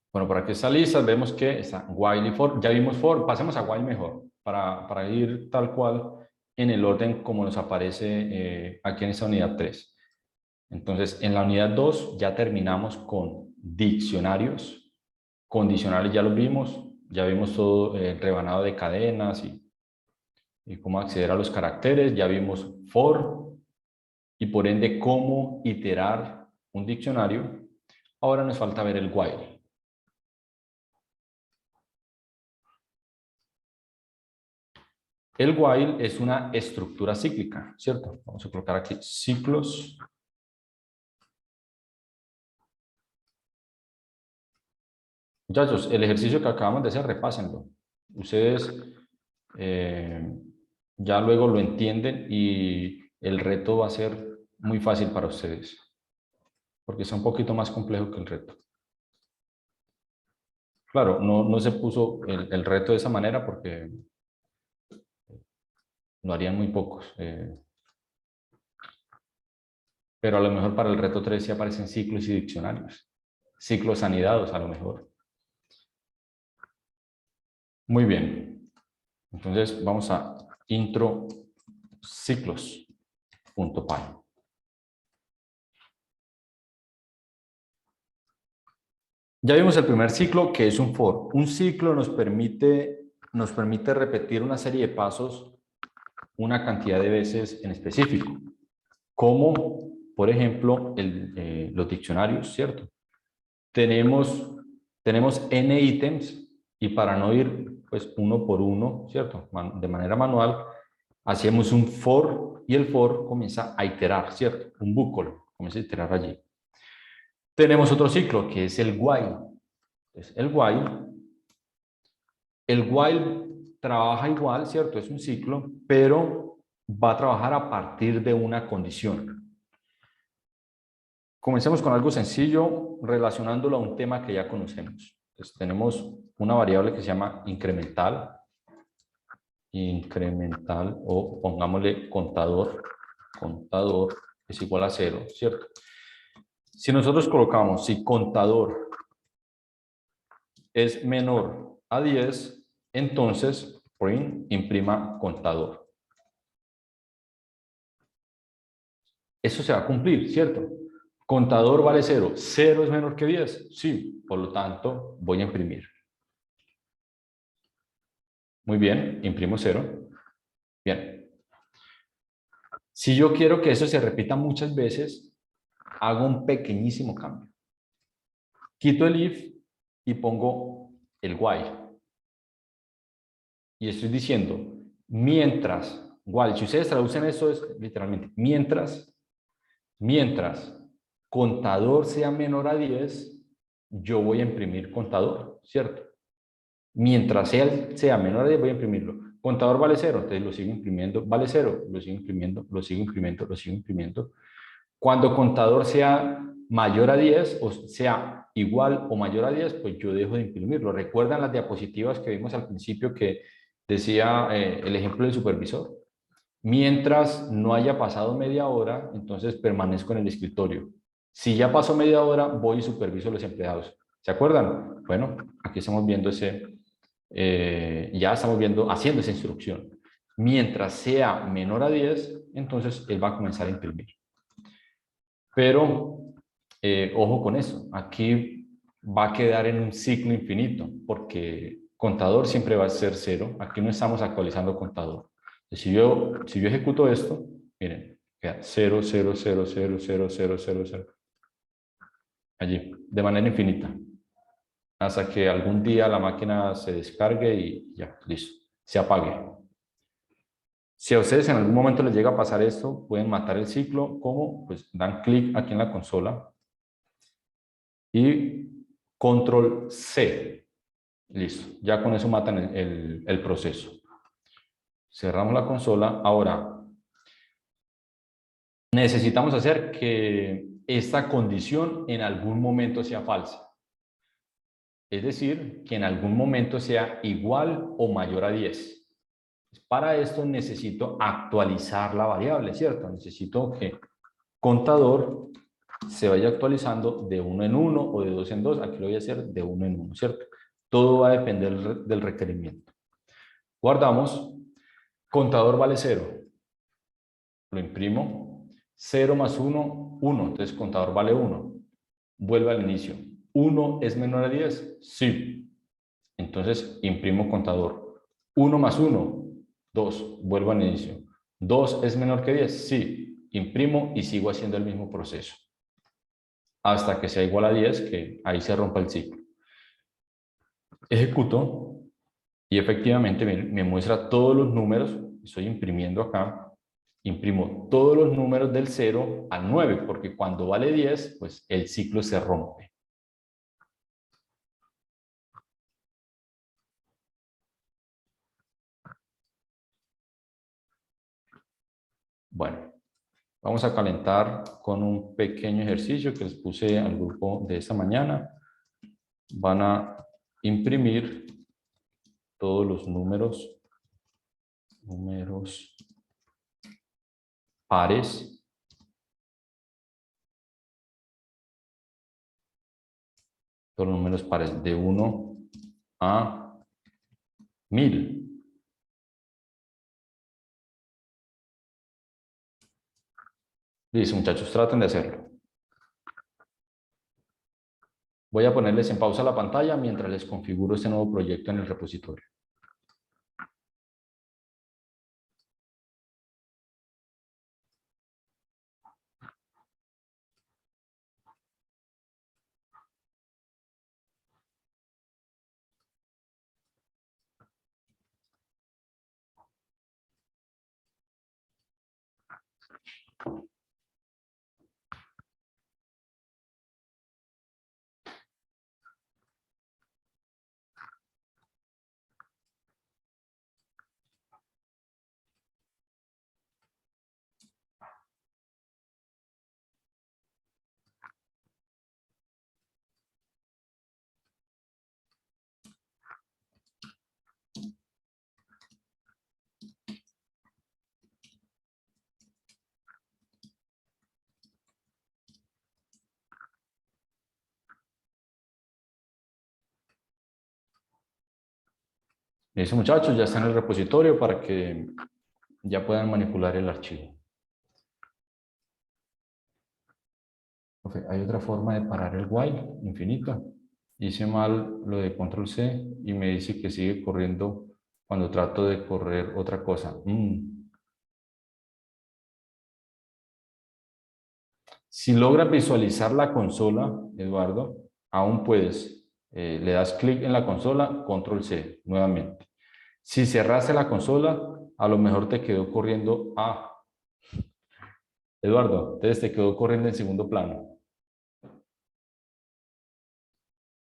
Bueno, por aquí está listas. Vemos que está while y for. Ya vimos for. Pasemos a while mejor para ir tal cual en el orden como nos aparece aquí en esta unidad 3. Entonces, en la unidad 2 ya terminamos con diccionarios. Condicionales ya los vimos. Ya vimos todo el rebanado de cadenas y cómo acceder a los caracteres. Ya vimos for y por ende cómo iterar un diccionario. Ahora nos falta ver el while. El while es una estructura cíclica, ¿cierto? Vamos a colocar aquí ciclos. Muchachos, el ejercicio que acabamos de hacer, repásenlo. Ustedes ya luego lo entienden y el reto va a ser muy fácil para ustedes, porque es un poquito más complejo que el reto. Claro, no se puso el reto de esa manera porque lo harían muy pocos. Pero a lo mejor para el reto 3 sí aparecen ciclos y diccionarios. Ciclos anidados a lo mejor. Muy bien. Entonces vamos a intro ciclos.py. Ya vimos el primer ciclo, que es un for. Un ciclo nos permite repetir una serie de pasos una cantidad de veces en específico, como por ejemplo los diccionarios, ¿cierto? Tenemos n ítems y para no ir pues uno por uno, ¿cierto? De manera manual, hacemos un for y el for comienza a iterar, ¿cierto? Un bucle, comienza a iterar allí. Tenemos otro ciclo que es el while. Entonces, el while trabaja igual, ¿cierto? Es un ciclo, pero va a trabajar a partir de una condición. Comencemos con algo sencillo, relacionándolo a un tema que ya conocemos. Entonces, tenemos una variable que se llama incremental, o pongámosle contador es igual a 0, ¿cierto? Si nosotros colocamos, si contador es menor a 10, entonces print imprima contador. Eso se va a cumplir, ¿cierto? Contador vale 0. ¿0 es menor que 10? Sí, por lo tanto, voy a imprimir. Muy bien, imprimo 0. Bien. Si yo quiero que eso se repita muchas veces, hago un pequeñísimo cambio. Quito el if y pongo el while. Y estoy diciendo, mientras, while, si ustedes traducen eso es literalmente, mientras contador sea menor a 10, yo voy a imprimir contador, ¿cierto? Mientras sea menor a 10, voy a imprimirlo. Contador vale 0, entonces lo sigo imprimiendo, vale 0, lo sigo imprimiendo, lo sigo imprimiendo, lo sigo imprimiendo. Cuando contador sea mayor a 10 o sea igual o mayor a 10, pues yo dejo de imprimirlo. ¿Recuerdan las diapositivas que vimos al principio que decía el ejemplo del supervisor? Mientras no haya pasado media hora, entonces permanezco en el escritorio. Si ya pasó media hora, voy y superviso a los empleados. ¿Se acuerdan? Bueno, aquí estamos viendo ya estamos viendo, haciendo esa instrucción. Mientras sea menor a 10, entonces él va a comenzar a imprimir. Pero, ojo con eso, aquí va a quedar en un ciclo infinito, porque contador siempre va a ser 0. Aquí no estamos actualizando contador. Si yo ejecuto esto, miren, queda 0, 0, 0, 0, 0, 0, 0, 0. Allí, de manera infinita. Hasta que algún día la máquina se descargue y ya, listo, se apague. Si a ustedes en algún momento les llega a pasar esto, pueden matar el ciclo. ¿Cómo? Pues dan clic aquí en la consola y control C. Listo, ya con eso matan el proceso. Cerramos la consola. Ahora, necesitamos hacer que esta condición en algún momento sea falsa. Es decir, que en algún momento sea igual o mayor a 10. Para esto necesito actualizar la variable, ¿cierto? Necesito que contador se vaya actualizando de 1 en 1 o de 2 en 2. Aquí lo voy a hacer de 1 en 1, ¿cierto? Todo va a depender del requerimiento. Guardamos. Contador vale 0. Lo imprimo. 0 más 1, 1. Entonces contador vale 1. Vuelve al inicio. ¿1 es menor a 10? Sí. Entonces imprimo contador. 1 más 1, 2. Vuelvo al inicio. ¿2 es menor que 10? Sí. Imprimo y sigo haciendo el mismo proceso. Hasta que sea igual a 10, que ahí se rompa el ciclo. Ejecuto y efectivamente me muestra todos los números. Estoy imprimiendo acá. Imprimo todos los números del 0 al 9, porque cuando vale 10, pues el ciclo se rompe. Bueno, vamos a calentar con un pequeño ejercicio que les puse al grupo de esta mañana. Van a imprimir todos los números pares todos los números pares de 1 a 1000. Listo, muchachos, traten de hacerlo. Voy a ponerles en pausa la pantalla mientras les configuro este nuevo proyecto en el repositorio. Listo, muchachos, ya está en el repositorio para que ya puedan manipular el archivo. Profe, hay otra forma de parar el while infinito. Hice mal lo de control C y me dice que sigue corriendo cuando trato de correr otra cosa. Si logras visualizar la consola, Eduardo, aún puedes. Le das clic en la consola, control C, nuevamente. Si cerraste la consola, a lo mejor te quedó corriendo A. Eduardo, entonces te quedó corriendo en segundo plano.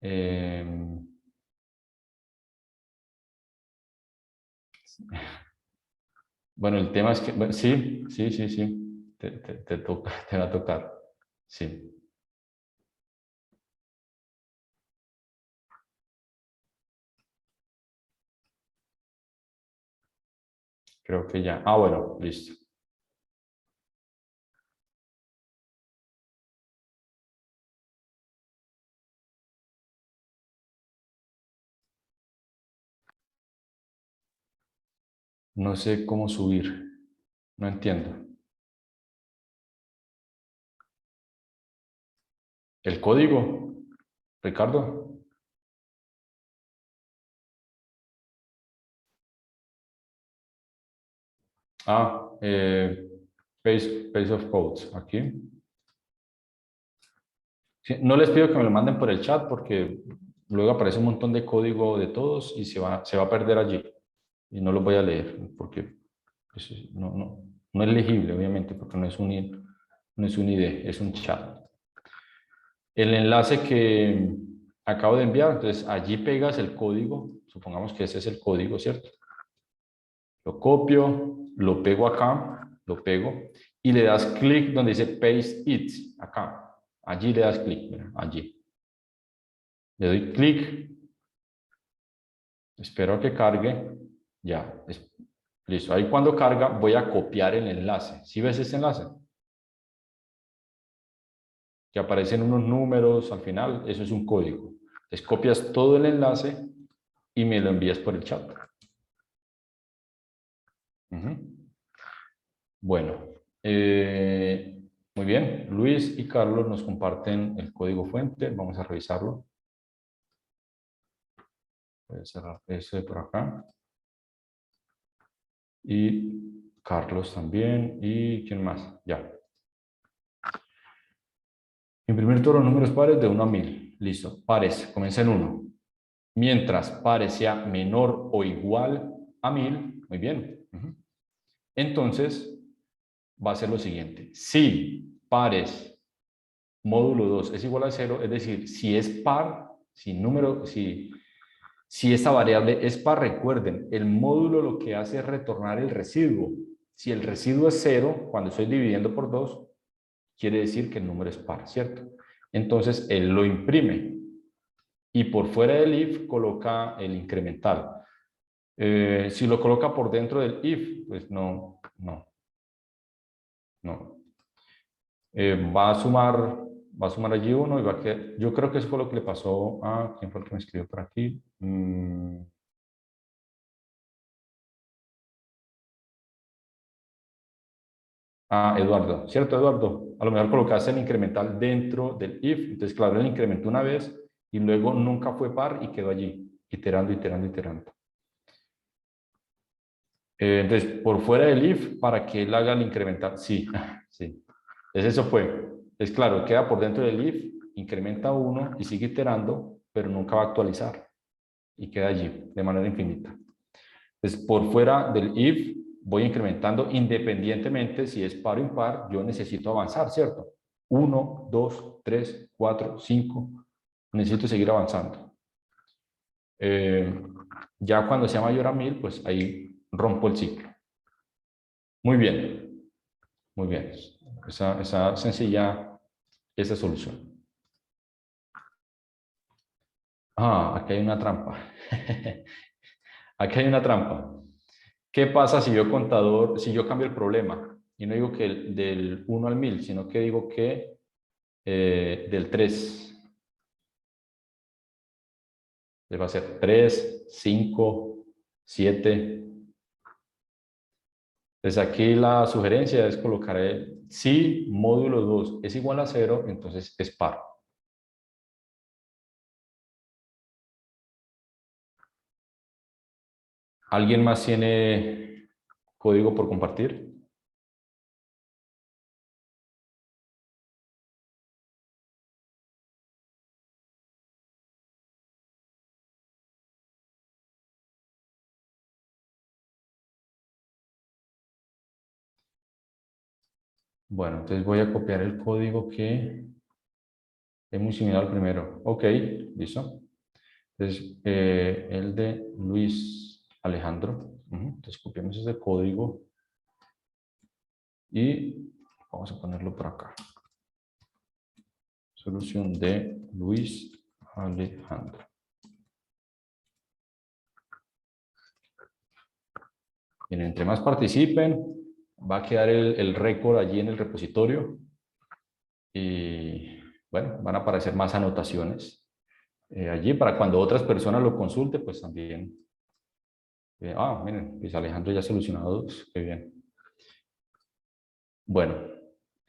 Eh, bueno, el tema es que, bueno, sí, sí, sí, sí, te toca, te va a tocar, sí. Creo que ya. Ah, bueno, listo. No sé cómo subir. No entiendo. ¿El código, Ricardo? Ah, Pace of Codes, aquí. Sí, no les pido que me lo manden por el chat porque luego aparece un montón de código de todos y se va a perder allí. Y no lo voy a leer porque pues, no es legible, obviamente, porque no es un ID, es un chat. El enlace que acabo de enviar, entonces allí pegas el código, supongamos que ese es el código, ¿cierto? Lo copio, lo pego acá, lo pego y le das clic donde dice Paste It, acá. Allí le das clic, mira, allí. Le doy clic, espero a que cargue, ya, listo. Ahí cuando carga voy a copiar el enlace. ¿Sí ves este enlace? Que aparecen unos números al final, eso es un código. Entonces copias todo el enlace y me lo envías por el chat. Bueno, muy bien. Luis y Carlos nos comparten el código fuente. Vamos a revisarlo. Voy a cerrar ese por acá. Y Carlos también. ¿Y quién más? Ya. Imprimir todos los números pares de 1 a 1000. Listo. Pares. Comienza en 1. Mientras pares sea menor o igual a 1000. Muy bien. Entonces, va a ser lo siguiente. Si pares módulo 2 es igual a 0, es decir, si es par, si esta variable es par, recuerden, el módulo lo que hace es retornar el residuo. Si el residuo es 0, cuando estoy dividiendo por 2, quiere decir que el número es par, ¿cierto? Entonces, él lo imprime y por fuera del if coloca el incremental. Si lo coloca por dentro del if, pues no. Va a sumar allí uno y va a quedar, yo creo que eso fue lo que le pasó a, ¿quién fue el que me escribió por aquí? A Eduardo, ¿cierto, Eduardo? A lo mejor colocaste el incremental dentro del if, entonces claro, él incrementó una vez y luego nunca fue par y quedó allí, iterando, iterando, iterando. Entonces, por fuera del if, para que él haga el incremental, sí, sí. Entonces eso fue. Es claro, queda por dentro del if, incrementa uno y sigue iterando, pero nunca va a actualizar y queda allí de manera infinita. Entonces, por fuera del if, voy incrementando independientemente si es par o impar, yo necesito avanzar, ¿cierto? 1, 2, 3, 4, 5, necesito seguir avanzando. Eh, ya cuando sea mayor a 1000, pues ahí rompo el ciclo. Muy bien, muy bien. Esa sencilla, esa solución. Ah, aquí hay una trampa. Aquí hay una trampa. ¿Qué pasa si yo si yo cambio el problema? Y no digo que del 1 al 1000, sino que digo que del 3. Va a ser 3, 5, 7. Entonces aquí la sugerencia es colocar si módulo 2 es igual a 0, entonces es par. ¿Alguien más tiene código por compartir? Bueno, entonces voy a copiar el código que es muy similar al primero. Ok, listo. Entonces, el de Luis Alejandro. Entonces, copiamos ese código y vamos a ponerlo por acá. Solución de Luis Alejandro. Bien, entre más participen, va a quedar el récord allí en el repositorio. Y bueno, van a aparecer más anotaciones allí para cuando otras personas lo consulten, pues también. Miren, pues Alejandro ya ha solucionado dos. Qué bien. Bueno,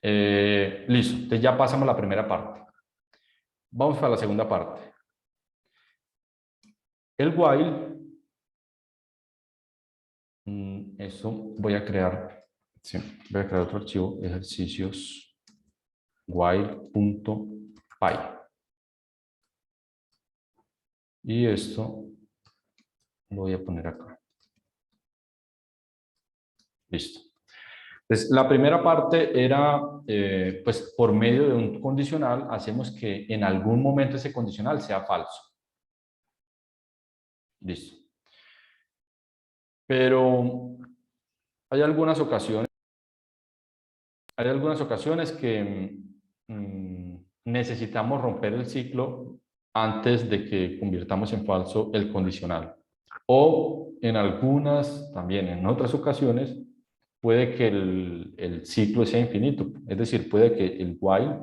listo. Entonces ya pasamos a la primera parte. Vamos para la segunda parte. El while. Eso voy a crear. Sí, voy a crear otro archivo, ejercicios while.py. Y esto lo voy a poner acá. Listo. Entonces, la primera parte era, pues por medio de un condicional, hacemos que en algún momento ese condicional sea falso. Listo. Pero hay algunas ocasiones que necesitamos romper el ciclo antes de que convirtamos en falso el condicional. O en algunas, también en otras ocasiones, puede que el ciclo sea infinito. Es decir, puede que el while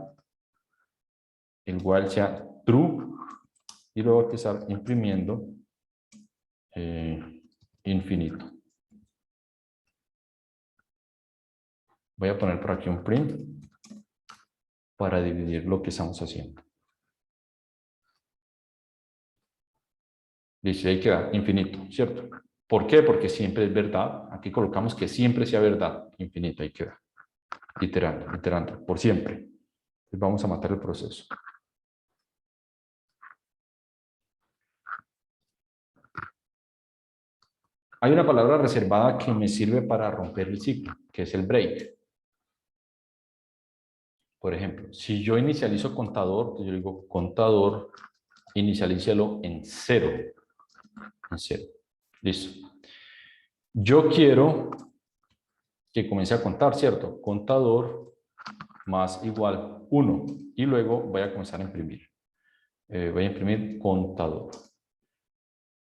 sea true y luego hay que estar imprimiendo infinito. Voy a poner por aquí un print para dividir lo que estamos haciendo. Dice, ahí queda infinito, ¿cierto? ¿Por qué? Porque siempre es verdad. Aquí colocamos que siempre sea verdad. Infinito, ahí queda. Iterando, iterando, por siempre. Entonces vamos a matar el proceso. Hay una palabra reservada que me sirve para romper el ciclo, que es el break. Por ejemplo, si yo inicializo contador, yo digo contador, inicialícialo en 0. En 0. Listo. Yo quiero que comience a contar, ¿cierto? Contador más igual 1. Y luego voy a comenzar a imprimir. Voy a imprimir contador.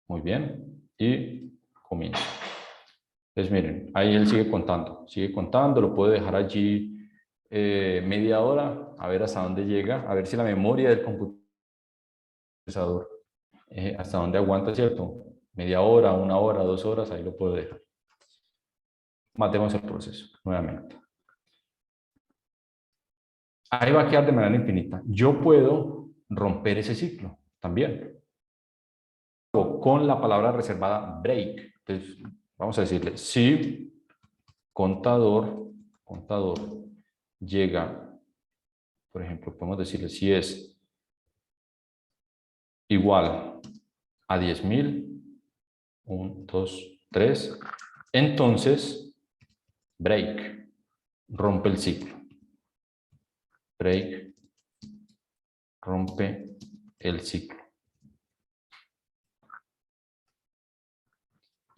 Muy bien. Y comienzo. Entonces miren, ahí él sigue contando, lo puedo dejar allí media hora, a ver hasta dónde llega, a ver si la memoria del computador, hasta dónde aguanta, ¿cierto? Media hora, 1 hora, 2 horas, ahí lo puedo dejar. Matemos el proceso nuevamente. Ahí va a quedar de manera infinita. Yo puedo romper ese ciclo también. Con la palabra reservada break. Entonces, vamos a decirle, si contador llega, por ejemplo, podemos decirle si es igual a 10.000, 1, 2, 3, entonces break, rompe el ciclo. Break, rompe el ciclo.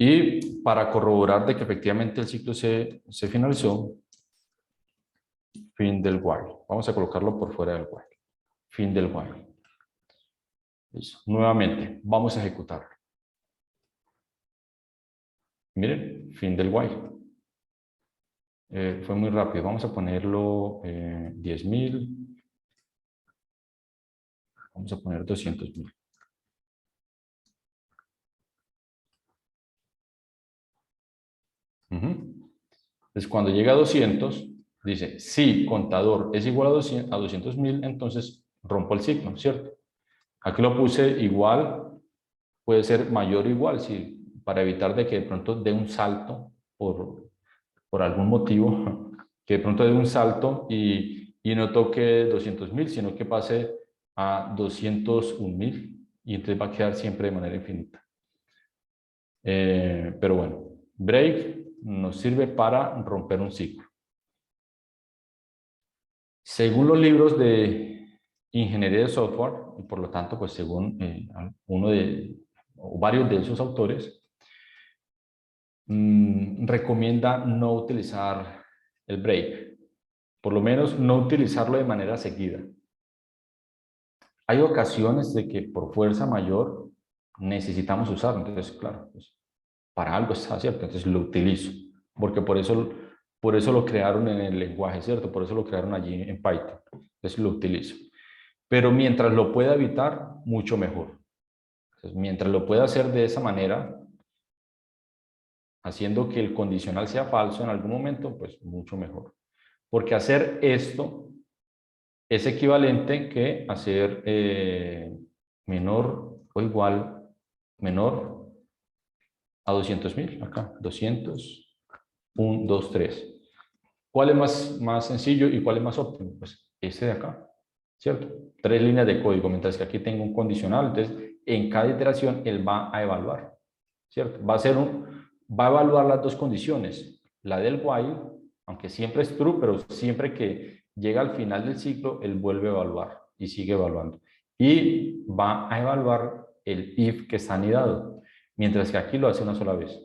Y para corroborar de que efectivamente el ciclo se finalizó, fin del while. Vamos a colocarlo por fuera del while. Fin del while. Listo. Nuevamente, vamos a ejecutar. Miren, fin del while. Fue muy rápido. Vamos a ponerlo 10.000. Vamos a poner 200.000. Entonces, cuando llega a 200, dice, si contador es igual a 200.000, entonces rompo el ciclo, ¿cierto? Aquí lo puse igual, puede ser mayor o igual, si, para evitar de que de pronto dé un salto por algún motivo, que de pronto dé un salto y no toque 200.000, sino que pase a 201.000 y entonces va a quedar siempre de manera infinita. Pero bueno, break nos sirve para romper un ciclo. Según los libros de ingeniería de software, y por lo tanto, pues según uno de, o varios de esos autores, recomienda no utilizar el break, por lo menos no utilizarlo de manera seguida. Hay ocasiones de que por fuerza mayor necesitamos usarlo, entonces, claro, pues, para algo está, ¿cierto? Entonces lo utilizo, porque por eso lo crearon en el lenguaje, ¿cierto? Por eso lo crearon allí en Python, entonces lo utilizo. Pero mientras lo pueda evitar, mucho mejor. Entonces, mientras lo pueda hacer de esa manera, haciendo que el condicional sea falso en algún momento, pues mucho mejor. Porque hacer esto es equivalente que hacer menor o igual, menor a 200.000, acá, 200, 1, 2, 3. ¿Cuál es más sencillo y cuál es más óptimo? Pues este de acá, ¿cierto? 3 líneas de código, mientras que aquí tengo un condicional, entonces en cada iteración él va a evaluar, ¿cierto? Va a evaluar las dos condiciones, la del while, aunque siempre es true, pero siempre que llega al final del ciclo, él vuelve a evaluar y sigue evaluando. Y va a evaluar el if que está anidado, mientras que aquí lo hace una sola vez.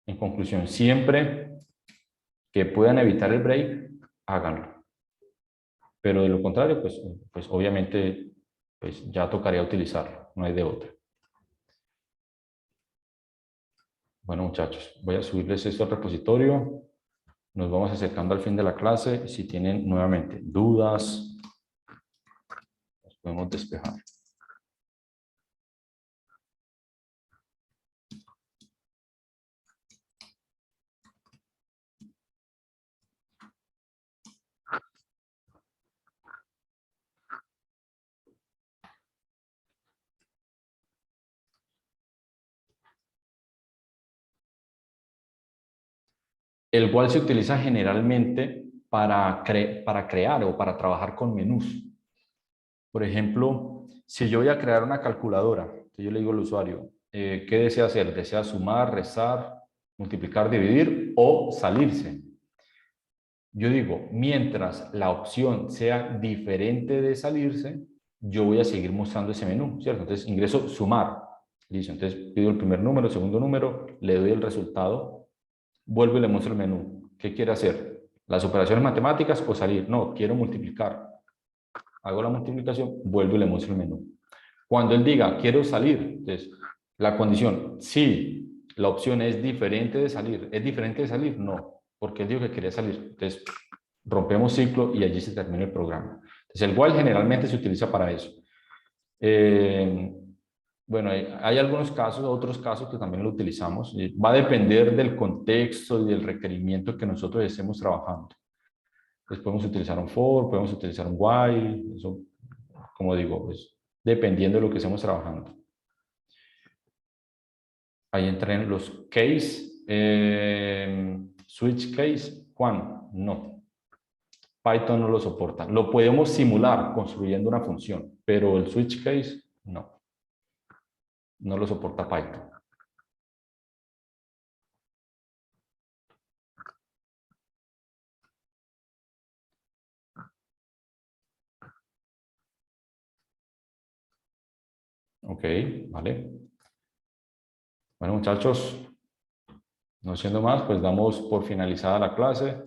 En conclusión, siempre que puedan evitar el break, háganlo. Pero de lo contrario, pues obviamente pues ya tocaría utilizarlo, no hay de otra. Bueno, muchachos, voy a subirles esto al repositorio. Nos vamos acercando al fin de la clase. Si tienen nuevamente dudas, las podemos despejar. El cual se utiliza generalmente para crear o para trabajar con menús. Por ejemplo, si yo voy a crear una calculadora, yo le digo al usuario, ¿qué desea hacer? ¿Desea sumar, restar, multiplicar, dividir o salirse? Yo digo, mientras la opción sea diferente de salirse, yo voy a seguir mostrando ese menú, ¿cierto? Entonces ingreso sumar, listo. Entonces pido el primer número, el segundo número, le doy el resultado, vuelvo y le muestro el menú. ¿Qué quiere hacer? ¿Las operaciones matemáticas o salir? No, quiero multiplicar. Hago la multiplicación, vuelvo y le muestro el menú. Cuando él diga, quiero salir, entonces la condición, si la opción es diferente de salir, ¿es diferente de salir? No, porque él dijo que quería salir. Entonces rompemos ciclo y allí se termina el programa. Entonces el while generalmente se utiliza para eso. Bueno, hay algunos casos, otros casos que también lo utilizamos. Va a depender del contexto y del requerimiento que nosotros estemos trabajando. Entonces podemos utilizar un for, podemos utilizar un while, eso, como digo, pues dependiendo de lo que estemos trabajando. Ahí entran los case, switch case, Juan, no. Python no lo soporta. Lo podemos simular construyendo una función, pero el switch case, no. No lo soporta Python. Ok, vale. Bueno, muchachos, no siendo más, pues damos por finalizada la clase.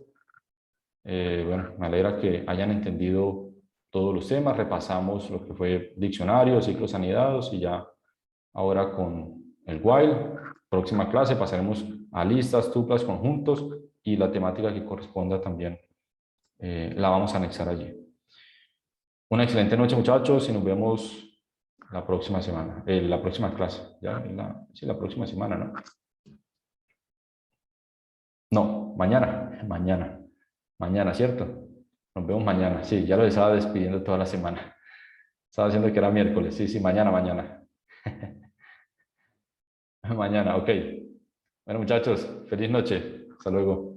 Bueno, me alegra que hayan entendido todos los temas. Repasamos lo que fue diccionario, ciclos anidados y ya ahora con el while. Próxima clase pasaremos a listas, tuplas, conjuntos y la temática que corresponda también la vamos a anexar allí. Una excelente noche, muchachos, y nos vemos la próxima semana, la próxima clase. Sí, la próxima semana, ¿no? No, mañana, ¿cierto? Nos vemos mañana. Sí, ya lo estaba despidiendo toda la semana. Estaba diciendo que era miércoles. Sí, sí, mañana. Mañana, ok. Bueno, muchachos, feliz noche. Hasta luego.